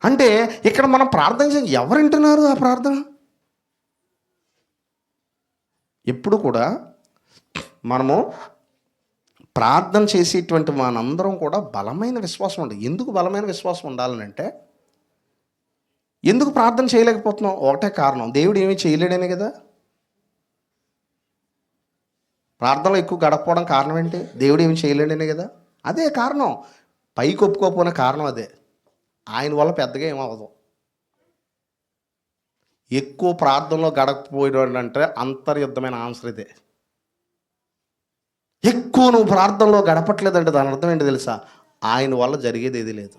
అంటే ఇక్కడ మనం ప్రార్థన చేసి ఎవరు వింటున్నారు ఆ ప్రార్థన? ఎప్పుడు కూడా మనము ప్రార్థన చేసేటువంటి మనందరం కూడా బలమైన విశ్వాసం ఉండాలి. ఎందుకు బలమైన విశ్వాసం ఉండాలనంటే, ఎందుకు ప్రార్థన చేయలేకపోతున్నాం? ఒకటే కారణం, దేవుడు ఏమీ చేయలేడనే కదా. ప్రార్థనలో ఎక్కువ గడపడం కారణం ఏంటి? దేవుడు ఏమి చేయలేడనే కదా. అదే కారణం. పైకి ఒప్పుకోకపోయిన కారణం అదే. ఆయన వల్ల పెద్దగా ఏమవ్వదు. ఎక్కువ ప్రార్థనలో గడపపోయాడంటే అంతర్యుద్ధమైన ఆన్సర్ ఇదే. ఎక్కువ నువ్వు ప్రార్థనలో గడపట్లేదంటే దాని అర్థం ఏంటి తెలుసా? ఆయన వల్ల జరిగేది ఏది లేదు.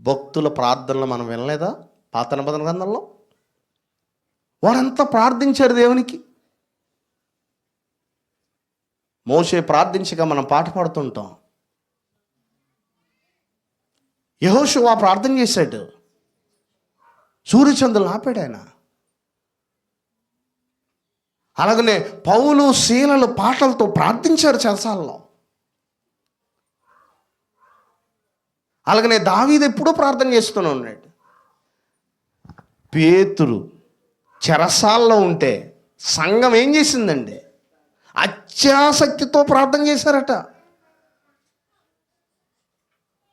భక్తుల ప్రార్థనలు మనం వినలేదా? పాత నిబంధన గ్రంథంలో వారంతా ప్రార్థించారు దేవునికి. మోషే ప్రార్థించగా మనం పాట పాడుతుంటాం. యెహోషువ ప్రార్థన చేశాడు, సూర్యచంద్రులను ఆపాడు ఆయన. అలాగనే పౌలు శీలలు పాటలతో ప్రార్థించారు చెరసాలలో. అలాగనే దావీదు ఎప్పుడూ ప్రార్థన చేస్తూనే ఉన్నాడు. పేతురు చెరసాల్లో ఉంటే సంఘం ఏం చేసిందండి? అత్యాసక్తితో ప్రార్థన చేశారట.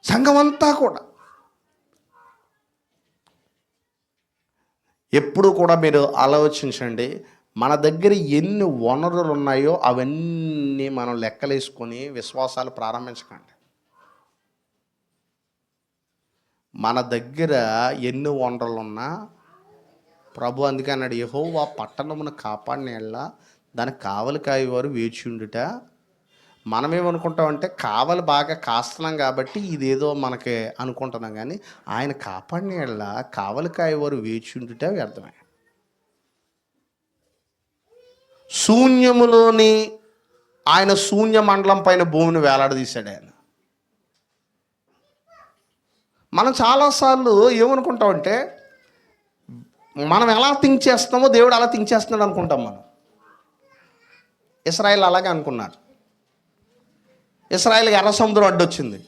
సంఘం అంతా కూడా. ఎప్పుడు కూడా మీరు ఆలోచించండి, మన దగ్గర ఎన్ని వనరులు ఉన్నాయో అవన్నీ మనం లెక్కలేసుకొని విశ్వాసాలు ప్రారంభించకండి. మన దగ్గర ఎన్ని వనరులు ఉన్నా ప్రభు అందుకే అన్నాడు, యెహోవా పట్టణమును కాపాడిన యెడల దానికి కావలి కాయేవారు వేచి ఉండుట. మనమేమనుకుంటామంటే కావలి బాగా కాస్తున్నాం కాబట్టి ఇదేదో మనకి అనుకుంటున్నాం, కానీ ఆయన కాపాడిన యెడల కావలి కాయేవారు వేచి ఉండుట వ్యర్థమే. శూన్యములోని ఆయన శూన్య మండలం పైన భూమిని వేలాడదీశాడు ఆయన. మనం చాలాసార్లు ఏమనుకుంటామంటే మనం ఎలా థింక్ చేస్తామో దేవుడు అలా థింక్ చేస్తున్నాడు అనుకుంటాం మనం. ఇశ్రాయేల్ అలాగే అనుకున్నారు. ఇశ్రాయేల్కి ఎర్ర సముద్రం అడ్డొచ్చింది.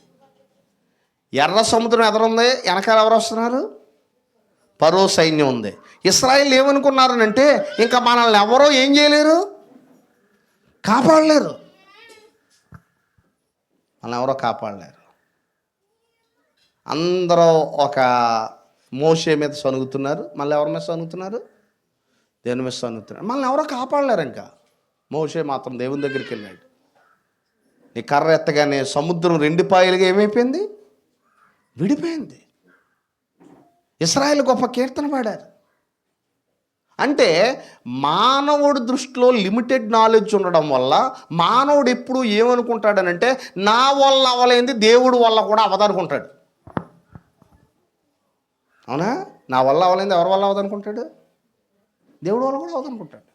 ఎర్ర సముద్రం ఎదురుంది, వెనకాల ఎవరు వస్తున్నారు? ఫరో సైన్యం ఉంది. ఇశ్రాయేల్ ఏమనుకున్నారనంటే ఇంకా మనల్ని ఎవరో ఏం చేయలేరు, కాపాడలేరు. మనల్ని ఎవరో కాపాడలేరు. అందరూ ఒక మోషే మీద సనుగుతున్నారు. మళ్ళీ ఎవరి మీద సనుగుతున్నారు? దేవుని మీద సనుగుతున్నారు. మనల్ని ఎవరో కాపాడలేరు. ఇంకా మోషే మాత్రం దేవుని దగ్గరికి వెళ్ళాడు. నీ కర్ర ఎత్తగానే సముద్రం 2 పాయలుగా ఏమైపోయింది? విడిపోయింది. ఇశ్రాయేలు గొప్ప కీర్తన పాడారు. అంటే మానవుడి దృష్టిలో లిమిటెడ్ నాలెడ్జ్ ఉండడం వల్ల మానవుడు ఎప్పుడు ఏమనుకుంటాడనంటే నా వల్ల అవ్వలేంది దేవుడు వల్ల కూడా అవ్వదనుకుంటాడు. అవునా? నా వల్ల అవ్వలేంది ఎవరి వల్ల అవ్వదనుకుంటాడు? దేవుడు వల్ల కూడా అవ్వదనుకుంటాడు.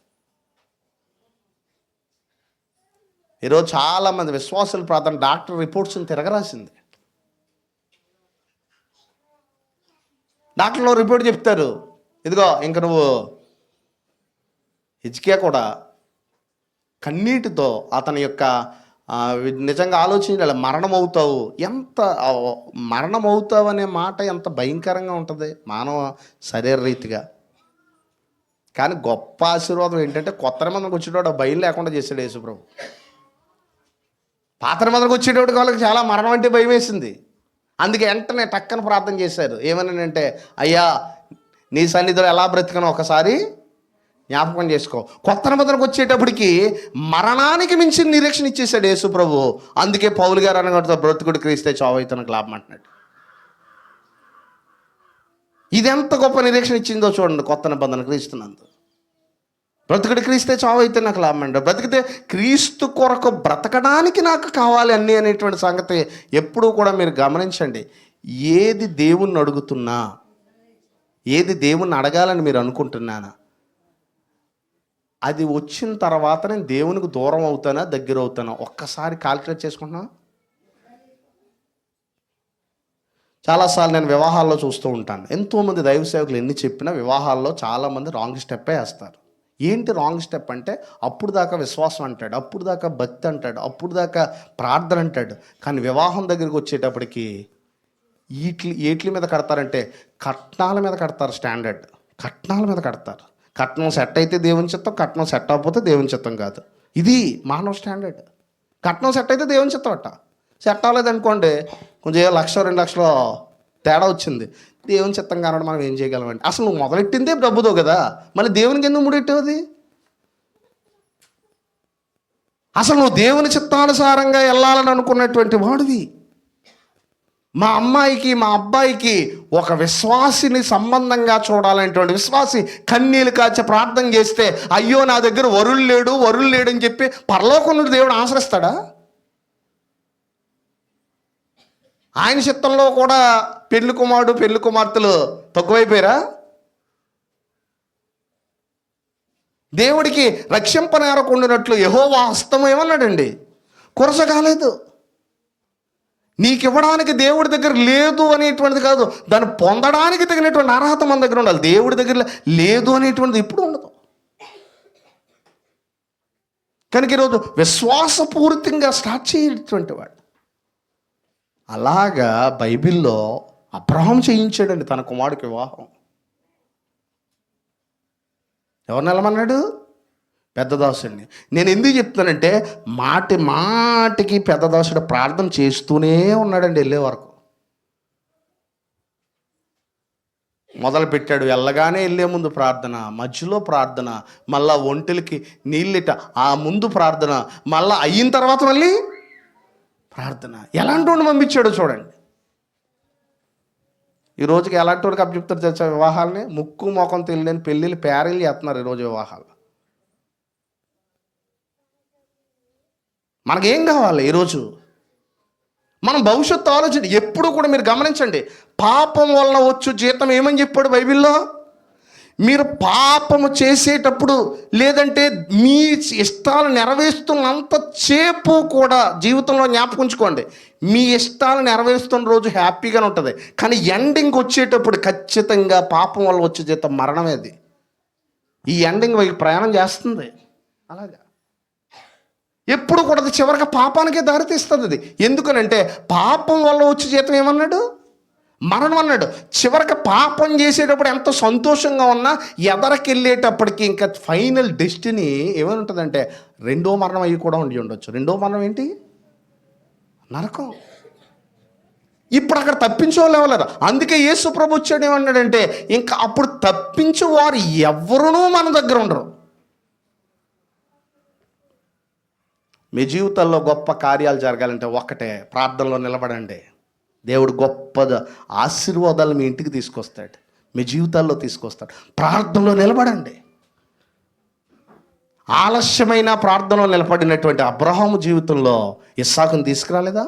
ఈరోజు చాలామంది విశ్వాసుల ప్రార్థన డాక్టర్ రిపోర్ట్స్ని తిరగరాసింది. డాక్టర్లో రిపోర్ట్ చెప్తారు, ఇదిగో ఇంక నువ్వు హిజ్కియా కూడా కన్నీటితో అతని యొక్క నిజంగా ఆలోచించాలి, మరణం అవుతావు. ఎంత మరణం అవుతావు అనే మాట ఎంత భయంకరంగా ఉంటుంది మానవ శరీర రీతిగా. కానీ గొప్ప ఆశీర్వాదం ఏంటంటే కొత్త నిబంధనకు వచ్చేటప్పుడు భయం లేకుండా చేశాడు యేసుప్రభు. పాత నిబంధనకు వచ్చేటప్పుడు వాళ్ళకి చాలా మరణం అంటే భయం వేసింది. అందుకే వెంటనే టక్కన ప్రార్థన చేశారు. ఏమనంటే, అయ్యా నీ సన్నిధిలో ఎలా బ్రతికనో ఒకసారి జ్ఞాపకం చేసుకో. కొత్త నిబంధనకు వచ్చేటప్పటికి మరణానికి మించిన నిరీక్షణ ఇచ్చేసాడు యేసు ప్రభు. అందుకే పౌలు గారు అనగా బ్రతుకుడు క్రీస్తే చావైతనకు లాభం అంటున్నాడు. ఇది ఎంత గొప్ప నిరీక్షణ ఇచ్చిందో చూడండి. కొత్త నిబంధన క్రీస్తునందు బ్రతుకుడు క్రీస్తే చావైతే నాకు లాభం అండి. బ్రతికితే క్రీస్తు కొరకు బ్రతకడానికి నాకు కావాలి అన్నీ అనేటువంటి సంగతి ఎప్పుడూ కూడా మీరు గమనించండి. ఏది దేవుణ్ణి అడుగుతున్నా, ఏది దేవుణ్ణి అడగాలని మీరు అనుకుంటున్నానా, అది వచ్చిన తర్వాత నేను దేవునికి దూరం అవుతానా దగ్గర అవుతానా ఒక్కసారి కాల్కులేట్ చేసుకుంటున్నా. చాలాసార్లు నేను వివాహాల్లో చూస్తూ ఉంటాను. ఎంతోమంది దైవ సేవకులు ఎన్ని చెప్పినా వివాహాల్లో చాలామంది రాంగ్ స్టెప్పే వేస్తారు. ఏంటి రాంగ్ స్టెప్ అంటే అప్పుడు దాకా విశ్వాసం అంటాడు, అప్పుడు దాకా భక్తి అంటాడు, అప్పుడు దాకా ప్రార్థన అంటాడు. కానీ వివాహం దగ్గరికి వచ్చేటప్పటికి ఏట్ల మీద కడతారంటే కట్నాల మీద కడతారు. స్టాండర్డ్ కట్నాల మీద కడతారు. కట్నం సెట్ అయితే దేవుని చిత్తం, కట్నం సెట్ అవ్వకపోతే దేవుని చిత్తం కాదు. ఇది మానవ స్టాండర్డ్. కట్నం సెట్ అయితే దేవుని చిత్తం అట్ట, సెట్ అవ్వలేదనుకోండి కొంచెం 1,00,000 2 లక్షలు తేడా వచ్చింది, దేవుని చిత్తం కానడం మనం ఏం చేయగలమండి. అసలు నువ్వు మొదలెట్టిందే డబ్బుతో కదా, మళ్ళీ దేవునికి ఎందుకు ముడెట్టేది? అసలు నువ్వు దేవుని చిత్తానుసారంగా వెళ్ళాలని అనుకున్నటువంటి వాడివి. మా అమ్మాయికి మా అబ్బాయికి ఒక విశ్వాసిని సంబంధంగా చూడాలనేటువంటి విశ్వాసి కన్నీళ్ళు కాచి ప్రార్థన చేస్తే అయ్యో నా దగ్గర వరులు లేడు అని చెప్పి పరలోకం నుండి దేవుడు ఆశ్రయిస్తాడా? ఆయన చిత్తంలో కూడా పెళ్లి కుమారుడు పెళ్లి కుమార్తెలు తక్కువైపోయారా? దేవుడికి రక్షింపనేరకుండానట్లు యెహోవా హస్తం ఏమన్నాడండి? కొరసగాలేదు. నీకు ఇవ్వడానికి దేవుడి దగ్గర లేదు అనేటువంటిది కాదు, దాన్ని పొందడానికి తగినటువంటి అర్హత మన దగ్గర ఉండాలి. దేవుడి దగ్గర లేదు అనేటువంటిది ఎప్పుడు ఉండదు. కనుక ఈరోజు విశ్వాసపూరితంగా స్టార్ట్ చేయటువంటి వాడు. అలాగా బైబిల్లో అబ్రహాం చేయించాడండి తన కుమారుడికి వివాహం. ఎవరిని వెళ్ళమన్నాడు? పెద్ద దాసుడిని. నేను ఎందుకు చెప్తానంటే మాటికి పెద్ద దాసుడు ప్రార్థన చేస్తూనే ఉన్నాడండి వెళ్ళే వరకు. మొదలు పెట్టాడు. వెళ్ళగానే వెళ్ళే ముందు ప్రార్థన, మధ్యలో ప్రార్థన, మళ్ళా ఒంటెలకి నీళ్ళిట ఆ ముందు ప్రార్థన, మళ్ళా అయిన తర్వాత మళ్ళీ ప్రార్థన. ఎలాంటి వాడిని పంపించాడో చూడండి. ఈ రోజుకి ఎలాంటి వాడికి అప్పచెప్తారు తెలుసా వివాహాలని? ముక్కు మొఖం తెలియని పెళ్ళిళ్ళు పేరెళ్ళు చేస్తున్నారు ఈరోజు వివాహాలు. మనకేం కావాలి ఈరోజు? మనం భవిష్యత్తు ఆలోచన ఎప్పుడు కూడా మీరు గమనించండి. పాపం వల్ల వచ్చు జీతం ఏమని చెప్పాడు బైబిల్లో? మీరు పాపము చేసేటప్పుడు లేదంటే మీ ఇష్టాలు నెరవేరుస్తున్నంత సేపు కూడా జీవితంలో జ్ఞాపకం ఉంచుకోండి, మీ ఇష్టాలు నెరవేరుస్తున్న రోజు హ్యాపీగానే ఉంటుంది. కానీ ఎండింగ్ వచ్చేటప్పుడు ఖచ్చితంగా పాపం వల్ల వచ్చే జీతం మరణమేది. ఈ ఎండింగ్ ప్రయాణం చేస్తుంది. అలాగా ఎప్పుడు కూడా చివరికి పాపానికే దారితీస్తుంది అది. ఎందుకనంటే పాపం వల్ల వచ్చే జీతం ఏమన్నాడు? మరణం అన్నాడు. చివరికి పాపం చేసేటప్పుడు ఎంత సంతోషంగా ఉన్నా ఎదరకెళ్ళేటప్పటికి ఇంకా ఫైనల్ డెస్టినీ ఏమని ఉంటుందంటే రెండో మరణం అయ్యి కూడా ఉండి ఉండొచ్చు. రెండో మరణం ఏంటి? నరకం. ఇప్పుడు అక్కడ తప్పించేవాళ్ళు ఎవరు? అందుకే యేసు ప్రభు వచ్చాడు ఏమన్నాడంటే ఇంకా అప్పుడు తప్పించే వారు ఎవరునూ మన దగ్గర ఉండరు. మీ జీవితంలో గొప్ప కార్యాలు జరగాలంటే ఒక్కటే, ప్రార్థనలో నిలబడండి. దేవుడు గొప్ప ఆశీర్వాదాలు మీ ఇంటికి తీసుకొస్తాడు, మీ జీవితాల్లో తీసుకొస్తాడు. ప్రార్థనలో నిలబడండి. ఆలస్యమైన ప్రార్థనలో నిలబడినటువంటి అబ్రహాము జీవితంలో ఇస్సాకుని తీసుకురాలేదా?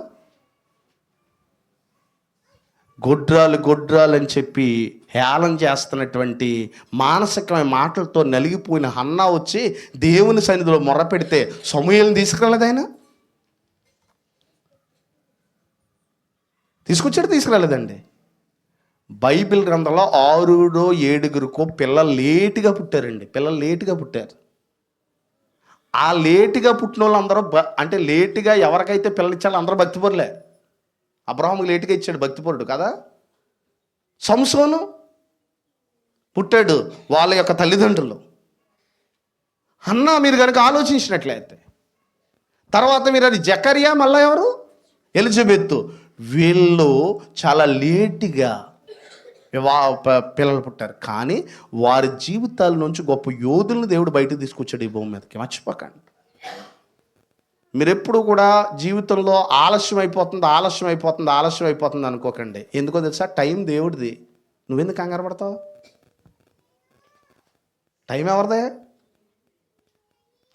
గొడ్రాలు అని చెప్పి హేళన చేస్తున్నటువంటి మానసికమైన మాటలతో నలిగిపోయిన హన్నా వచ్చి దేవుని సన్నిధిలో మొర్ర పెడితే సమూయేలుని తీసుకురాలేదు ఆయన? తీసుకురాలేదండి. బైబిల్ గ్రంథంలో 6-7 పిల్లలు లేటుగా పుట్టారండి. పిల్లలు లేటుగా పుట్టారు. ఆ లేటుగా పుట్టిన వాళ్ళు అందరూ అంటే లేటుగా ఎవరికైతే పిల్లలు ఇచ్చారో అందరూ భక్తిపరులే. అబ్రహాముకి లేటుగా ఇచ్చాడు, భక్తిపరుడు కదా. సంసోను పుట్టాడు వాళ్ళ యొక్క తల్లిదండ్రులు. హన్నా మీరు కనుక ఆలోచించినట్లయితే తర్వాత మీరు అది జకరియా, మళ్ళీ ఎవరు? ఎలిజబెత్. వీళ్ళు చాలా లేటుగా పిల్లలు పుట్టారు. కానీ వారి జీవితాల నుంచి గొప్ప యోధులను దేవుడు బయటకు తీసుకొచ్చాడు ఈ భూమి మీదకి. మర్చిపోకండి. మీరు ఎప్పుడు కూడా జీవితంలో ఆలస్యం అయిపోతుంది అనుకోకండి. ఎందుకో తెలుసా? టైం దేవుడిది. నువ్వెందుకు కంగారు పడతావు? టైం ఎవరిదే?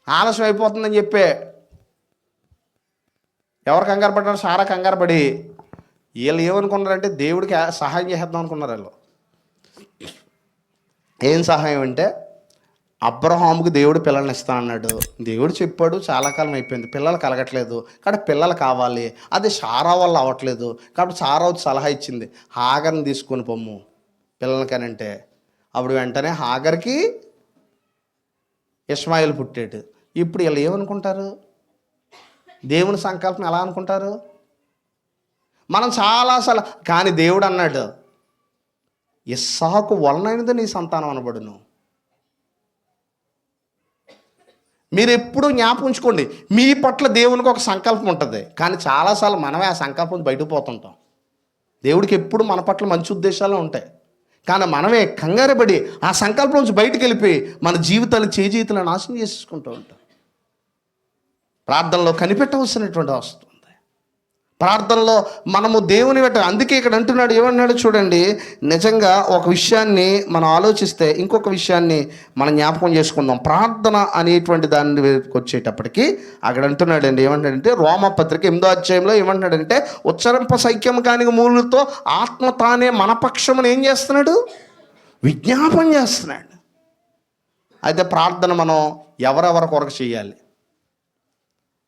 ఆలస్యం అయిపోతుందని చెప్పే ఎవరు కంగారు పడ్డారు? సారా కంగారు పడి వీళ్ళు ఏమనుకున్నారంటే దేవుడికి సహాయం చేసేద్దాం అనుకున్నారు. వీళ్ళు ఏం సహాయం అంటే అబ్రహాముకు దేవుడు పిల్లల్ని ఇస్తానన్నాడు. దేవుడు చెప్పాడు, చాలా కాలం అయిపోయింది, పిల్లలు కలగట్లేదు, కాబట్టి పిల్లలు కావాలి. అది సారా వల్ల అవ్వట్లేదు, కాబట్టి సారా సలహా ఇచ్చింది, హాగర్ని తీసుకొని పొమ్ము పిల్లలకనంటే అప్పుడు వెంటనే హాగర్కి ఇష్మాయిల్ పుట్టాడు. ఇప్పుడు వీళ్ళు ఏమనుకుంటారు? దేవుని సంకల్పం ఎలా అనుకుంటారు? మనం చాలాసార్లు కానీ దేవుడు అన్నాడు ఇస్సాకు వలనైనది నీ సంతానం అనబడును. మీరు ఎప్పుడు జ్ఞాపకం ఉంచుకోండి, మీ పట్ల దేవునికి ఒక సంకల్పం ఉంటుంది. కానీ చాలాసార్లు మనమే ఆ సంకల్పం బయటకు పోతుంటాం. దేవుడికి ఎప్పుడు మన పట్ల మంచి ఉద్దేశాలు ఉంటాయి, కానీ మనమే కంగారపడి ఆ సంకల్పం నుంచి బయటకు వెళ్ళిపోయి మన జీవితాలు చేజీవితాలను నాశనం చేసుకుంటూ ఉంటాం. ప్రార్థనలో కనిపెట్టవలసినటువంటి వస్తుంది. ప్రార్థనలో మనము దేవుని వెంట, అందుకే ఇక్కడ అంటున్నాడు, ఏమన్నాడు చూడండి. నిజంగా ఒక విషయాన్ని మనం ఆలోచిస్తే ఇంకొక విషయాన్ని మనం జ్ఞాపకం చేసుకుందాం. ప్రార్థన అనేటువంటి దాన్ని వచ్చేటప్పటికి అక్కడ అంటున్నాడండి, ఏమంటాడంటే రోమపత్రిక 8వ అధ్యాయంలో ఏమంటున్నాడంటే ఉచ్చరింప సైక్యం కాని మూలుతో ఆత్మ తానే మన పక్షమును ఏం చేస్తున్నాడు? విజ్ఞాపన చేస్తున్నాడు. అయితే ప్రార్థన మనం ఎవరెవరి కొరకు చేయాలి?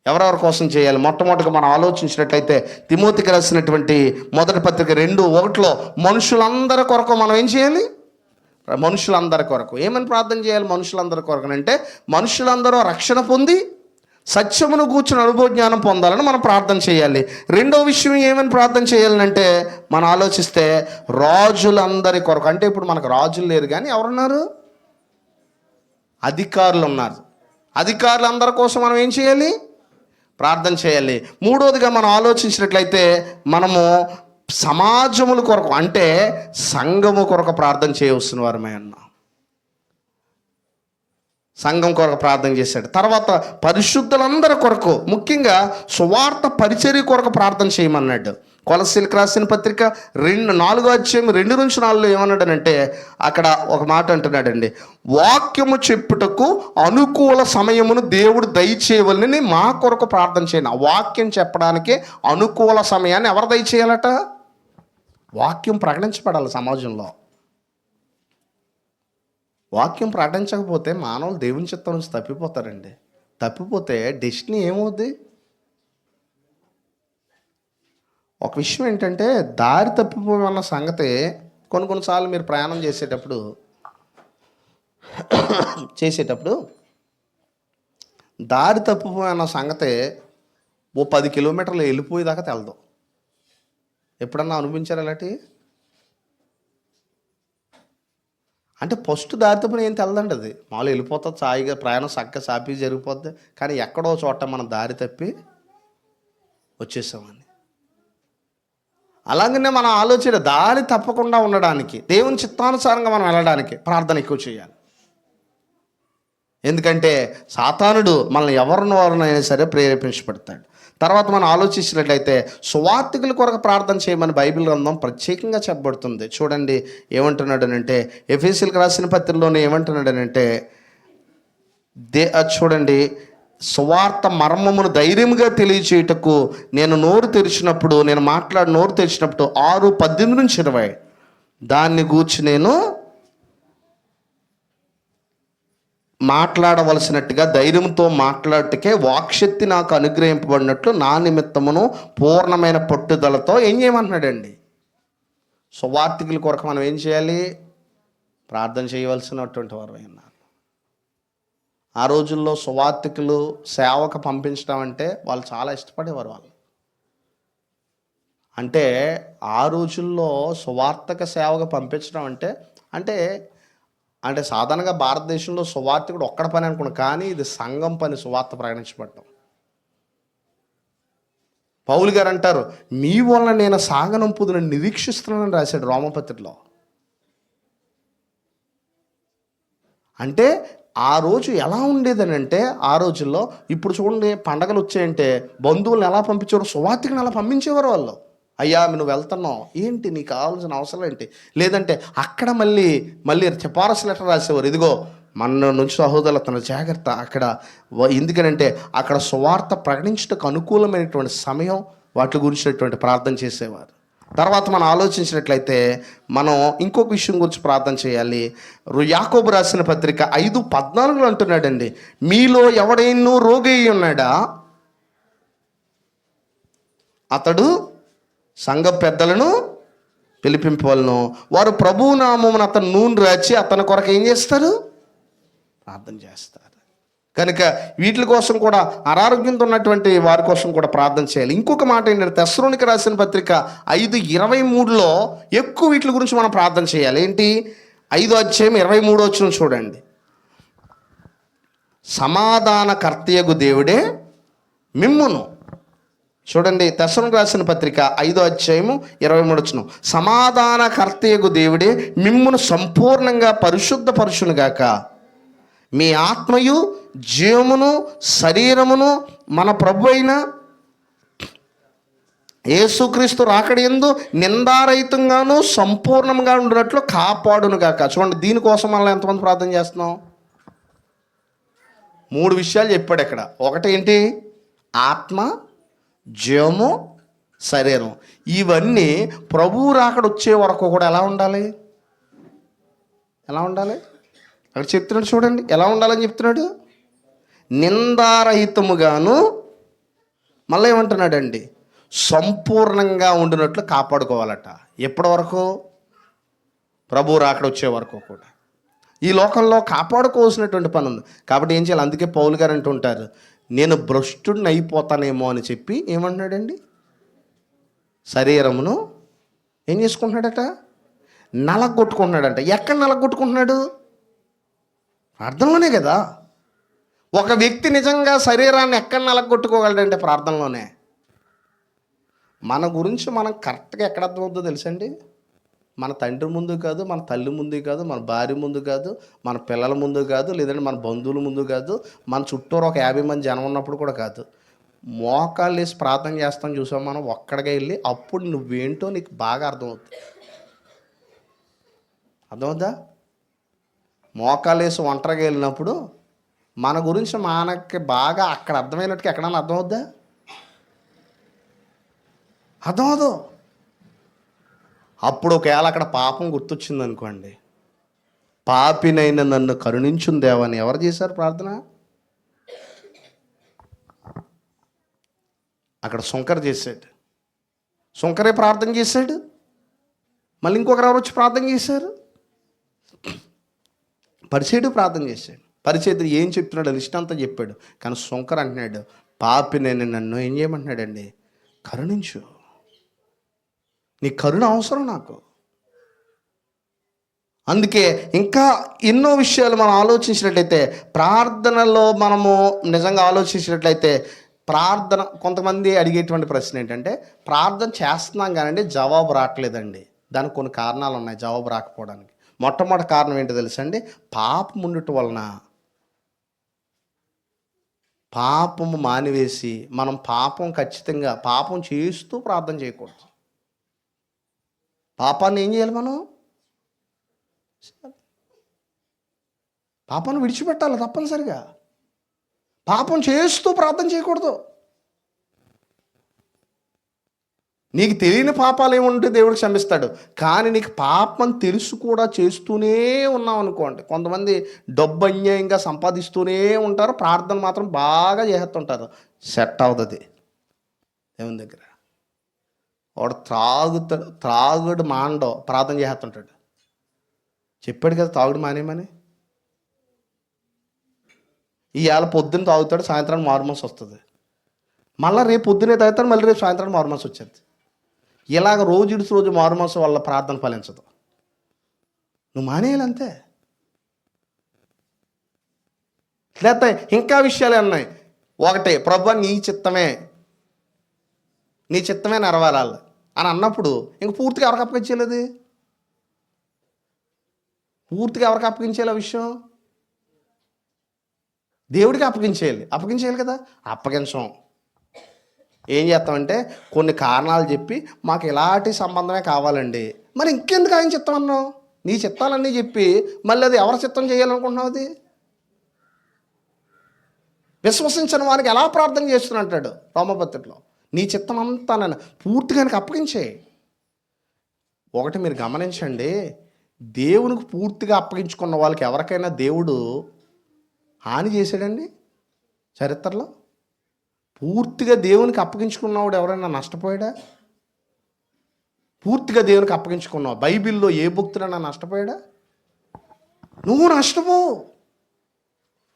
ఎవరెవరి కోసం చేయాలి? మొట్టమొదటిగా మనం ఆలోచించినట్లయితే తిమోతికి రాసినటువంటి మొదటి పత్రిక 2:1 మనుషులందరి కొరకు మనం ఏం చేయాలి? మనుషులందరి కొరకు ఏమని ప్రార్థన చేయాలి? మనుషులందరి కొరకు అంటే మనుషులందరూ రక్షణ పొంది సత్యమును కూర్చుని అనుభవ జ్ఞానం పొందాలని మనం ప్రార్థన చేయాలి. రెండో విషయం ఏమని ప్రార్థన చేయాలంటే మనం ఆలోచిస్తే రాజులందరి కొరకు. అంటే ఇప్పుడు మనకు రాజులు లేరు, కానీ ఎవరున్నారు? అధికారులు ఉన్నారు. అధికారులందరి కోసం మనం ఏం చేయాలి? ప్రార్థన చేయాలి. మూడోదిగా మనం ఆలోచించినట్లయితే మనము సమాజముల కొరకు అంటే సంఘము కొరకు ప్రార్థన చేయవలసిన వారమే అన్న. సంఘం కొరకు ప్రార్థన చేశాడు. తర్వాత పరిశుద్ధులందరి కొరకు, ముఖ్యంగా సువార్త పరిచర్య కొరకు ప్రార్థన చేయమన్నాడు. కొలస్సీలకు రాసిన పత్రిక 4:2-4 ఏమన్నాడనంటే, అక్కడ ఒక మాట అంటున్నాడండి, వాక్యము చెప్పుటకు అనుకూల సమయమును దేవుడు దయచేయవలని మా కొరకు ప్రార్థన చేయండి. వాక్యం చెప్పడానికి అనుకూల సమయాన్ని ఎవరు దయచేయాలట? వాక్యం ప్రకటించబడాలి సమాజంలో. వాక్యం ప్రకటించకపోతే మానవులు దేవుని చిత్తం నుంచి తప్పిపోతారండి. తప్పిపోతే డెస్టినీ ఏమవుద్ది? ఒక విషయం ఏంటంటే, దారి తప్పిపోయన్న సంగతి కొన్నిసార్లు మీరు ప్రయాణం చేసేటప్పుడు దారి తప్పిపోయన్న సంగతి ఓ 10 కిలోమీటర్లు వెళ్ళిపోయేదాకా తెలదు. ఎప్పుడన్నా అనుభవించారు అలాంటి? అంటే ఫస్ట్ దారి తప్పున ఏం తెలదండి. అది మామూలు వెళ్ళిపోతుంది, సాయిగా ప్రయాణం చక్కగా సాపి జరిగిపోద్ది. కానీ ఎక్కడో చోట మనం దారి తప్పి వచ్చేసామని. అలాగనే మన ఆలోచన దారి తప్పకుండా ఉండడానికి, దేవుని చిత్తానుసారంగా మనం వెళ్ళడానికి ప్రార్థన ఎక్కువ చేయాలి. ఎందుకంటే సాతానుడు మనల్ని ఎవరినైనా సరే ప్రేరేపించబడతాడు. తర్వాత మనం ఆలోచించినట్లయితే సువార్తికుల కొరకు ప్రార్థన చేయమని బైబిల్ గ్రంథం ప్రత్యేకంగా చెప్పబడుతుంది. చూడండి ఏమంటున్నాడనంటే, ఎఫెసీయులకు రాసిన పత్రికలోనే ఏమంటున్నాడనంటే, చూడండి, సువార్త మర్మమును ధైర్యంగా తెలియచేయుటకు నేను నోరు తెరిచినప్పుడు 6:18-20 దాన్ని గూర్చి నేను మాట్లాడవలసినట్టుగా ధైర్యంతో మాట్లాడటకే వాక్శక్తి నాకు అనుగ్రహింపబడినట్లు నా నిమిత్తమును పూర్ణమైన పట్టుదలతో ఏం చేయమంటున్నాడండి? సువార్తికుల కొరకు మనం ఏం చేయాలి? ప్రార్థన చేయవలసినటువంటి వారు అన్నారు. ఆ రోజుల్లో సువార్తికులు సేవకు పంపించడం అంటే వాళ్ళు చాలా ఇష్టపడేవారు. వాళ్ళు అంటే ఆ రోజుల్లో సువార్తక సేవకు పంపించడం అంటే సాధారణంగా భారతదేశంలో సువార్తికుడు ఒక్కడ పని అనుకున్నాను, కానీ ఇది సంఘం పని సువార్త ప్రకటించబడటం. పౌలు గారు అంటారు, మీ వల్ల నేను సాగనంపుదునని నిరీక్షిస్తున్నానని రాశాడు రోమపత్రికలో. అంటే ఆ రోజు ఎలా ఉండేదని అంటే, ఆ రోజుల్లో ఇప్పుడు చూడండి పండగలు వచ్చాయంటే బంధువులను ఎలా పంపించేవారు? సువార్తికుని ఎలా పంపించేవారు వాళ్ళు. అయ్యా నువ్వు వెళ్తున్నావు ఏంటి, నీకు కావాల్సిన అవసరం ఏంటి? లేదంటే అక్కడ మళ్ళీ సిఫారసు లెటర్ రాసేవారు, ఇదిగో మన నుంచి సహోదరులు తన జాగ్రత్త అక్కడ. ఎందుకనంటే అక్కడ సువార్త ప్రకటించడానికి అనుకూలమైనటువంటి సమయం, వాటి గురించినటువంటి ప్రార్థన చేసేవారు. తర్వాత మనం ఆలోచించినట్లయితే మనం ఇంకొక విషయం గురించి ప్రార్థన చేయాలి. యాకోబు రాసిన పత్రిక 5:14 అంటున్నాడండి, మీలో ఎవడైనా రోగి ఉన్నాడా? అతడు సంఘ పెద్దలను పిలిపింపవలను, వారు ప్రభువు నామమున అతను నూనె రాచి అతని కొరకు ఏం చేస్తారు? ప్రార్థన చేస్తారు. కనుక వీటి కోసం కూడా, అనారోగ్యంతో ఉన్నటువంటి వారి కోసం కూడా ప్రార్థన చేయాలి. ఇంకొక మాట ఏంటంటే, తెస్సలోనికీ రాసిన పత్రిక 5:23 ఎక్కువ వీటి గురించి మనం ప్రార్థన చేయాలి. ఏంటి? 5:23 చూడండి, సమాధానకర్తయగు దేవుడే మిమ్మును. చూడండి, తెస్సలోనికీ రాసిన పత్రిక 5:23 సమాధానకర్తయగు దేవుడే మిమ్మును సంపూర్ణంగా పరిశుద్ధపరచునుగాక, మీ ఆత్మయు జీవమును శరీరమును మన ప్రభు అయిన యేసుక్రీస్తు రాకడయందు నిందారహితంగాను సంపూర్ణంగా ఉండినట్లు కాపాడునుగాక. చూడండి, దీనికోసం మనం ఎంతమంది ప్రార్థన చేస్తున్నాం? 3 విషయాలు చెప్పాడు ఇక్కడ. ఒకటి ఏంటి? ఆత్మ, జీవము, శరీరం. ఇవన్నీ ప్రభువు రాకడ వచ్చే వరకు కూడా ఎలా ఉండాలి? అక్కడ చెప్తున్నాడు చూడండి, ఎలా ఉండాలని చెప్తున్నాడు. నిందారహితముగాను, మళ్ళీ ఏమంటున్నాడండి? సంపూర్ణంగా ఉండినట్లు కాపాడుకోవాలట. ఎప్పటి వరకు? ప్రభు రాకడ వచ్చే వరకు కూడా. ఈ లోకంలో కాపాడుకోవాల్సినటువంటి పని ఉంది. కాబట్టి ఏం చేయాలి? అందుకే పౌలు గారు అంటుంటారు, నేను భ్రష్టుడిని అయిపోతానేమో అని చెప్పి ఏమంటున్నాడండి? శరీరమును ఏం చేసుకుంటున్నాడట? నలగొట్టుకుంటున్నాడంట. ఎక్కడ నలగొట్టుకుంటున్నాడు? ప్రార్థనలోనే కదా. ఒక వ్యక్తి నిజంగా శరీరాన్ని ఎక్కడ నలగొట్టుకోగలడంటే ప్రార్థనలోనే. మన గురించి మనం కరెక్ట్గా ఎక్కడ అర్థమవుతుందో తెలుసండి? మన తండ్రి ముందు కాదు, మన తల్లి ముందు కాదు, మన భార్య ముందు కాదు, మన పిల్లల ముందు కాదు, లేదంటే మన బంధువుల ముందు కాదు, మన చుట్టూరు ఒక 50 మంది జనం ఉన్నప్పుడు కూడా కాదు. మోకాళ్ళు వేసి ప్రార్థన చేస్తాం చూసాం మనం ఒక్కడిగా వెళ్ళి, అప్పుడు నువ్వేంటో నీకు బాగా అర్థమవుతుంది. అర్థమవుతుందా? మోకాళ్ళు వేసి ఒంటరిగా వెళ్ళినప్పుడు మన గురించి మనకి బాగా అక్కడ అర్థమైనట్టుగా ఎక్కడన్నా అర్థమవుద్దా? అర్థమవుదు. అప్పుడు ఒకవేళ అక్కడ పాపం గుర్తొచ్చింది అనుకోండి, పాపినైన నన్ను కరుణించును దేవా అని ఎవరు చేశారు ప్రార్థన? అక్కడ సుంకర చేశాడు. సుంకరే ప్రార్థన చేశాడు. మళ్ళీ ఇంకొకరు ఎవరు వచ్చి ప్రార్థన చేశారు? పరిచయుడు ప్రార్థన చేశాడు. పరిచయుడు ఏం చెప్తున్నాడు? లిస్ట్ అంతా చెప్పాడు. కానీ సుంకర అంటున్నాడు, పాపినైన నన్ను ఏం చేయమంటున్నాడండి? కరుణించు, నీ కరుణ అవసరం నాకు. అందుకే ఇంకా ఎన్నో విషయాలు మనం ఆలోచించినట్లయితే, ప్రార్థనలో మనము నిజంగా ఆలోచించినట్లయితే, ప్రార్థన కొంతమంది అడిగేటువంటి ప్రశ్న ఏంటంటే, ప్రార్థన చేస్తున్నాం కానండి జవాబు రావట్లేదండి. దానికి కొన్ని కారణాలు ఉన్నాయి జవాబు రాకపోవడానికి. మొట్టమొదటి కారణం ఏంటో తెలుసండి? పాపం ఉండటం వలన. పాపము మానివేసి మనం ఖచ్చితంగా పాపం చేస్తూ ప్రార్థన చేయకూడదు. పాపాన్ని ఏం చేయాలి? మనం పాపాన్ని విడిచిపెట్టాలి తప్పనిసరిగా. పాపం చేస్తూ ప్రార్థన చేయకూడదు. నీకు తెలియని పాపాలు ఏముంటే దేవుడు క్షమిస్తాడు. కానీ నీకు పాపం తెలుసు కూడా చేస్తూనే ఉన్నావు అనుకోండి. కొంతమంది డబ్బు అన్యాయంగా సంపాదిస్తూనే ఉంటారు, ప్రార్థన మాత్రం బాగా చేస్తుంటారు. సెట్ అవుతుంది దేవుని దగ్గర. వాడు త్రాగుడు మాండో ప్రార్థన చేస్తుంటాడు. చెప్పాడు కదా తాగుడు మానేమని. ఇవాళ పొద్దున్న తాగుతాడు, సాయంత్రానికి మారుమనసు వస్తుంది. మళ్ళీ రేపు పొద్దునే తాగుతాడు, మళ్ళీ రేపు సాయంత్రానికి మారుమనసు వచ్చేది. ఇలాగ రోజు ఇడిచి రోజు మారుమనసు వల్ల ప్రార్థన ఫలించదు. నువ్వు మానేయాలంతే. లేకపోతే ఇంకా విషయాలు ఉన్నాయి. ఒకటే, ప్రభువా నీ చిత్తమే నెరవేరాలి అని అన్నప్పుడు ఇంక పూర్తిగా ఎవరికి అప్పగించేది? పూర్తిగా ఎవరికి అప్పగించేయాలి ఆ విషయం? దేవుడికి అప్పగించేయాలి కదా. అప్పగించం. ఏం చేస్తామంటే కొన్ని కారణాలు చెప్పి మాకు ఇలాంటి సంబంధమే కావాలండి. మరి ఇంకెందుకు ఆయన చిత్తం అన్నావు? నీ చిత్తాలన్నీ చెప్పి మళ్ళీ అది ఎవరి చిత్తం చేయాలనుకుంటున్నావు? అది విశ్వసించిన వానికి ఎలా ప్రార్థన చేస్తున్నా అంటాడు రోమపత్రికలో. నీ చిత్తం అంతా నన్ను పూర్తిగా అప్పగించే. ఒకటి మీరు గమనించండి, దేవునికి పూర్తిగా అప్పగించుకున్న వాళ్ళకి ఎవరికైనా దేవుడు హాని చేశాడండి చరిత్రలో? పూర్తిగా దేవునికి అప్పగించుకున్నవాడు ఎవరైనా నష్టపోయాడా? పూర్తిగా దేవునికి అప్పగించుకున్నావు, బైబిల్లో ఏ భక్తుడైనా నష్టపోయాడా? నువ్వు నష్టపోవు.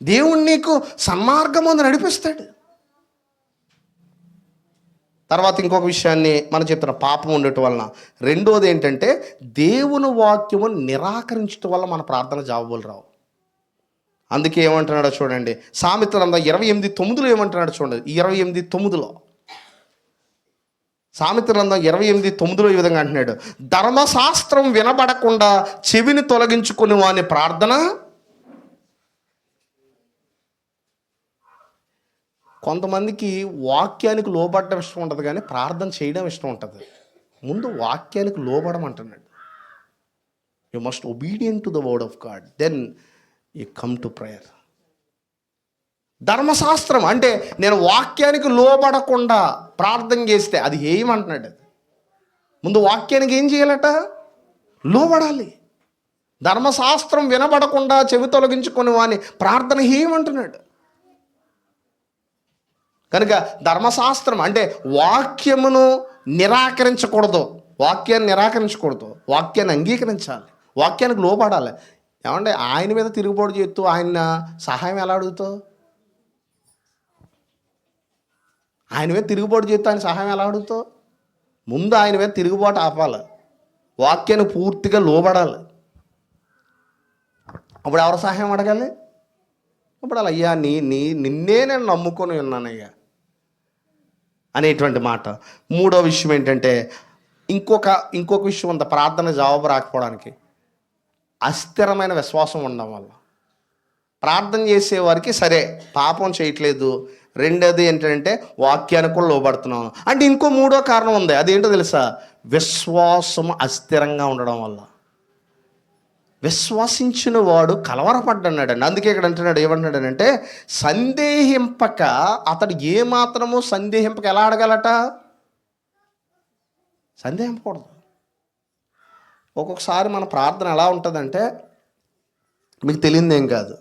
దేవుడు నీకు సన్మార్గం అందు నడిపిస్తాడు. తర్వాత ఇంకొక విషయాన్ని మనం చెప్తున్న పాపం ఉండటం వలన. రెండోది ఏంటంటే, దేవుని వాక్యము నిరాకరించడం వల్ల మన ప్రార్థన జవాబులు రావు. అందుకే ఏమంటున్నాడో చూడండి, సామెతల 28:9 ఏమంటున్నాడు చూడండి. 28:9 సామెతల 28:9 ఈ విధంగా అంటున్నాడు, ధర్మశాస్త్రం వినబడకుండా చెవిని తొలగించుకుని వాని ప్రార్థన. కొంతమందికి వాక్యానికి లోబడడం ఇష్టం ఉంటుంది, కానీ ప్రార్థన చేయడం ఇష్టం ఉంటుంది. ముందు వాక్యానికి లోబడమంటున్నాడు. You must obedient to the word of God, then you come to prayer. ధర్మశాస్త్రం అంటే నేను వాక్యానికి లోబడకుండా ప్రార్థన చేస్తే అది ఏమంటున్నాడు? ముందు వాక్యానికి ఏం చేయాలట? లోబడాలి. ధర్మశాస్త్రం వినబడకుండా చెవి తొలగించుకొని వాని ప్రార్థన ఏమంటున్నాడు? కనుక ధర్మశాస్త్రం అంటే వాక్యమును నిరాకరించకూడదు. వాక్యాన్ని అంగీకరించాలి, వాక్యానికి లోపడాలి. ఏమంటే ఆయన మీద తిరుగుబాటు చేస్తూ ఆయన సహాయం ఎలా అడుగుతావు? ఆయన మీద తిరుగుబాటు చేస్తూ ఆయన సహాయం ఎలా అడుగుతావు? ముందు ఆయన మీద తిరుగుబాటు ఆపాలి, వాక్యాన్ని పూర్తిగా లోబడాలి. అప్పుడు ఎవరు సహాయం అడగాలి? అప్పుడు అలా, అయ్యా నిన్నే నేను నమ్ముకొని ఉన్నానయ్యా, అనేటువంటి మాట. మూడో విషయం ఏంటంటే ఇంకొక విషయం ఉంది ప్రార్థన జవాబు రాకపోవడానికి. అస్థిరమైన విశ్వాసం ఉండడం వల్ల. ప్రార్థన చేసేవారికి సరే పాపం చేయట్లేదు, రెండోది ఏంటంటే వాక్యానికి కూడా లోబడుతున్నాం అంటే ఇంకో మూడో కారణం ఉంది. అదేంటో తెలుసా? విశ్వాసం అస్థిరంగా ఉండడం వల్ల. విశ్వసించిన వాడు కలవరపడ్డన్నాడండి. అందుకే ఇక్కడ అంటున్నాడు, ఏమంటున్నాడంటే సందేహింపక, అతడు ఏమాత్రమూ సందేహింపక ఎలా అడగాలట? సందేహింపకూడదు. ఒక్కొక్కసారి మన ప్రార్థన ఎలా ఉంటుందంటే మీకు తెలియదేం కాదు,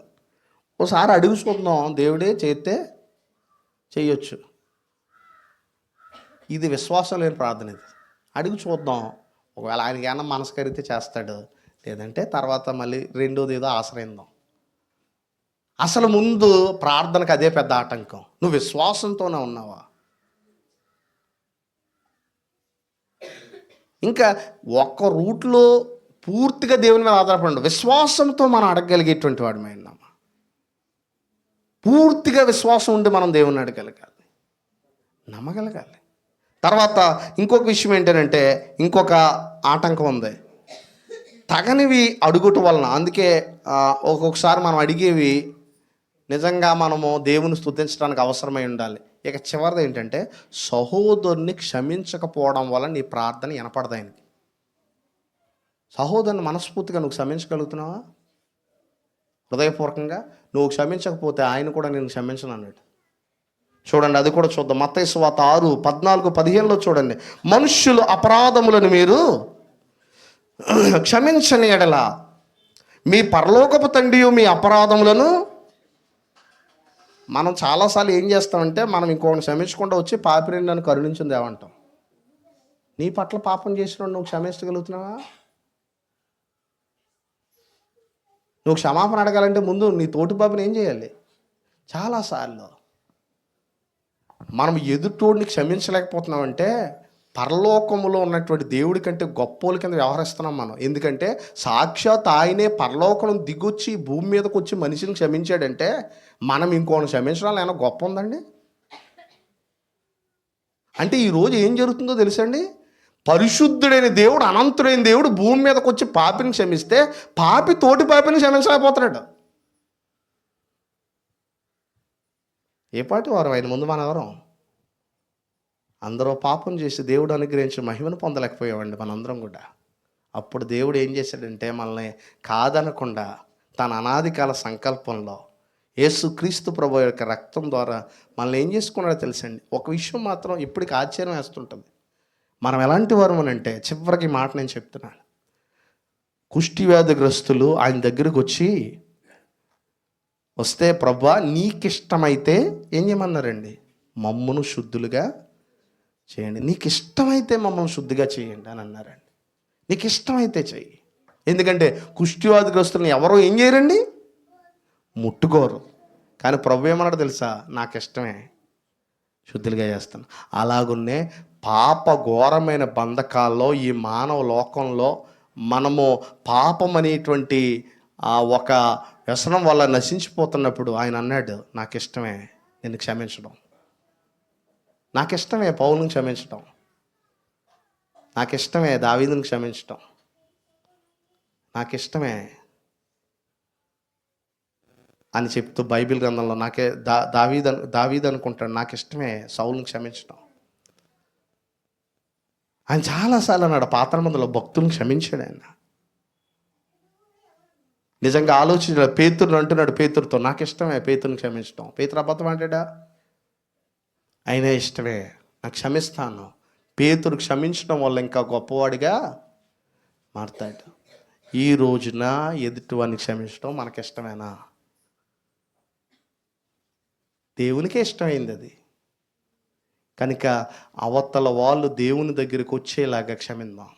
ఒకసారి అడుగు చూద్దాం, దేవుడే చేస్తే చేయొచ్చు. ఇది విశ్వాసం లేని ప్రార్థన. ఇది అడుగు చూద్దాం, ఒకవేళ ఆయనకి ఏమన్నా మనసు కరిగితే చేస్తాడు, లేదంటే తర్వాత మళ్ళీ రెండోది ఏదో ఆశ్రయిద్దాం. అసలు ముందు ప్రార్థనకు అదే పెద్ద ఆటంకం. నువ్వు విశ్వాసంతోనే ఉన్నావా? ఇంకా ఒక్క రూట్లో పూర్తిగా దేవుని మీద ఆధారపడి విశ్వాసంతో మనం అడగగలిగేటువంటి వాడి మీద పూర్తిగా విశ్వాసం ఉండి మనం దేవుని అడగగలగాలి, నమ్మగలగాలి. తర్వాత ఇంకొక విషయం ఏంటంటే ఇంకొక ఆటంకం ఉంది, తగనివి అడుగుట వలన. అందుకే ఒక్కొక్కసారి మనం అడిగేవి నిజంగా మనము దేవుని స్తుతించడానికి అవసరమై ఉండాలి. ఇక చివరిది ఏంటంటే సహోదరుని క్షమించకపోవడం వల్ల నీ ప్రార్థన వినపడదు ఆయనకి. సహోదరుని మనస్ఫూర్తిగా నువ్వు క్షమించగలుగుతున్నావా? హృదయపూర్వకంగా నువ్వు క్షమించకపోతే ఆయన కూడా నేను క్షమించను అన్నాడు. చూడండి, అది కూడా చూద్దాం. మత్తయి సువార్త 6:14-15 చూడండి. మనుష్యులు అపరాధములను మీరు క్షమించని ఎడల మీ పరలోకపు తండ్రి మీ అపరాధములను. మనం చాలాసార్లు ఏం చేస్తామంటే మనం ఇంకొకరిని క్షమించకుండా వచ్చి పాపిని నన్ను కరుణించింది ఏమంటాం. నీ పట్ల పాపం చేసిన నువ్వు క్షమించగలుగుతున్నావా? నువ్వు క్షమాపణ అడగాలంటే ముందు నీ తోటి పాపని ఏం చేయాలి? చాలాసార్లు మనం ఎదుటోడిని క్షమించలేకపోతున్నామంటే పరలోకములో ఉన్నటువంటి దేవుడి కంటే గొప్పోళ్ళ కింద వ్యవహరిస్తున్నాం మనం. ఎందుకంటే సాక్షాత్ ఆయనే పరలోకం దిగొచ్చి భూమి మీదకి వచ్చి మనిషిని క్షమించాడంటే మనం ఇంకోని క్షమించడం ఏమైనా గొప్ప ఉందండి? అంటే ఈరోజు ఏం జరుగుతుందో తెలుసండి, పరిశుద్ధుడైన దేవుడు, అనంతుడైన దేవుడు భూమి మీదకి వచ్చి పాపిని క్షమిస్తే పాపి తోటి పాపిని క్షమించలేకపోతున్నాడు. ఏ పాటి వారు ఆయన ముందు మన ఎవరం? అందరూ పాపం చేసి దేవుడు అనుగ్రహించిన మహిమను పొందలేకపోయామండి మనందరం కూడా. అప్పుడు దేవుడు ఏం చేశాడంటే మనల్ని కాదనకుండా తన అనాదికాల సంకల్పంలో యేసుక్రీస్తు ప్రభు యొక్క రక్తం ద్వారా మనల్ని ఏం చేసుకున్నాడో తెలుసండి. ఒక విషయం మాత్రం ఇప్పటికి ఆశ్చర్యం వేస్తుంటుంది. మనం ఎలాంటి వారు అంటే చివరికి మాట నేను చెప్తున్నాను. కుష్ఠవ్యాధిగ్రస్తులు ఆయన దగ్గరకు వస్తే ప్రభువా నీకిష్టమైతే ఏం చేయమన్నారండి? మమ్మను శుద్ధులుగా చేయండి. నీకు ఇష్టమైతే మమ్మల్ని శుద్ధిగా చేయండి అని అన్నారండి. నీకు ఇష్టమైతే చెయ్యి. ఎందుకంటే కుష్ఠవ్యాధిగ్రస్తులను ఎవరో ఏం చేయరండి, ముట్టుకోరు. కానీ ప్రభు ఏమన్నాడు తెలుసా? నాకు ఇష్టమే, శుద్ధులుగా చేస్తాను. అలాగున్నే పాప ఘోరమైన బంధకాల్లో ఈ మానవ లోకంలో మనము పాపం అనేటువంటి ఒక వ్యసనం వల్ల నశించిపోతున్నప్పుడు ఆయన అన్నాడు, నాకు ఇష్టమే నిన్ను క్షమించడం, నాకు ఇష్టమే పౌలుని క్షమించడం, నాకు ఇష్టమే దావీదుని క్షమించడం, నాకు ఇష్టమే అని చెప్తూ బైబిల్ గ్రంథంలో నాకే దావీదు అనుకుంటాడు, నాకు ఇష్టమే సౌలుని క్షమించడం. ఆయన చాలాసార్లు అన్నాడు, పాత నిబంధనలో భక్తులను క్షమించాడు ఆయన. నిజంగా ఆలోచించాడు. పేతురుని అంటున్నాడు పేతురుతో, నాకు ఇష్టమే పేతురుని క్షమించడం. పేతురు అబద్ధం అంటాడా? అయినా ఇష్టమే, నాకు క్షమిస్తాను. పేతురు క్షమించడం వల్ల ఇంకా గొప్పవాడిగా మారుతాడు. ఈ రోజున ఎదుటివాడిని క్షమించడం మనకి ఇష్టమేనా? దేవునికే ఇష్టమైంది అది. కనుక అవతల వాళ్ళు దేవుని దగ్గరికి వచ్చేలాగా క్షమిద్దాం.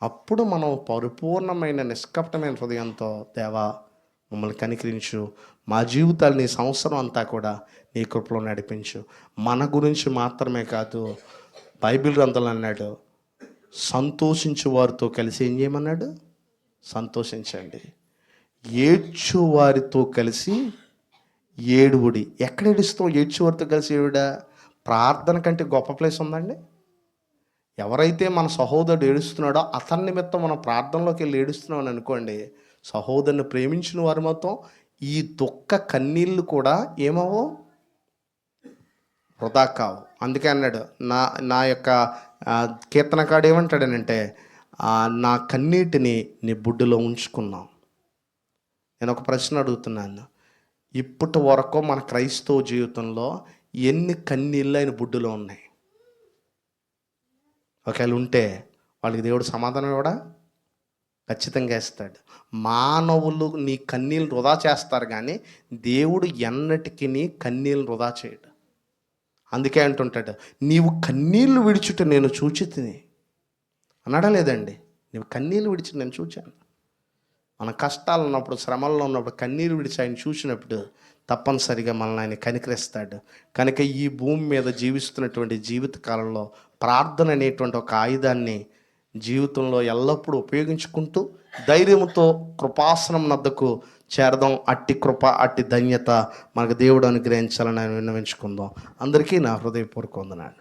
అప్పుడు మనం పరిపూర్ణమైన నిష్కపటమైన హృదయంతో, దేవా మమ్మల్ని కనికరించు, మా జీవితాలని సంవత్సరం అంతా కూడా నీ కృపలో నడిపించు. మన గురించి మాత్రమే కాదు, బైబిల్ గ్రంథంలో అన్నాడు, సంతోషించు వారితో కలిసి ఏం చేయమన్నాడు? సంతోషించండి. ఏడ్చు వారితో కలిసి ఏడువుడి. ఎక్కడ ఏడుస్తాం? ఏడ్చు వారితో కలిసి ఏడుడా? ప్రార్థన కంటే గొప్ప ప్లేస్ ఉందండి? ఎవరైతే మన సహోదరుడు ఏడుస్తున్నాడో అతని నిమిత్తం మనం ప్రార్థనలోకి వెళ్ళి ఏడుస్తున్నాం అని అనుకోండి, సహోదరుని ప్రేమించిన వారి మొత్తం ఈ దుఃఖ కన్నీళ్ళు కూడా ఏమవో వృధా కావు. అందుకే అన్నాడు, నా నా యొక్క కీర్తనకాడు ఏమంటాడనంటే, నా కన్నీటిని నీ బుడ్డులో ఉంచుకున్నాం. నేను ఒక ప్రశ్న అడుగుతున్నాను, ఇప్పటి వరకు మన క్రైస్తవ జీవితంలో ఎన్ని కన్నీళ్ళు ఆయన బుడ్డులో ఉన్నాయి? ఒకవేళ ఉంటే వాళ్ళకి దేవుడు సమాధానం కూడా ఖచ్చితంగా ఇస్తాడు. మానవులు నీ కన్నీళ్ళు వృధా చేస్తారు, కానీ దేవుడు ఎన్నటికీ నీ కన్నీళ్ళు వృధా చేయడు. అందుకే అంటుంటాడు, నీవు కన్నీళ్లు విడిచుట నేను చూచి తిని అన్నాడా లేదండి? నీవు కన్నీళ్ళు విడిచి నేను చూచాను. మన కష్టాలు ఉన్నప్పుడు, శ్రమల్లో ఉన్నప్పుడు కన్నీరు విడిచి ఆయన చూసినప్పుడు తప్పనిసరిగా మనల్ని ఆయన కనికరిస్తాడు. కనుక ఈ భూమి మీద జీవిస్తున్నటువంటి జీవిత కాలంలో ప్రార్థన అనేటువంటి ఒక ఆయుధాన్ని జీవితంలో ఎల్లప్పుడూ ఉపయోగించుకుంటూ ధైర్యంతో కృపాసనం నద్దకు చేరదాం. అట్టి కృప, అట్టి ధన్యత మనకు దేవుడు అనుగ్రహించాలని విన్నవించుకుందాం. అందరికీ నా హృదయపూర్వక వందనాలు.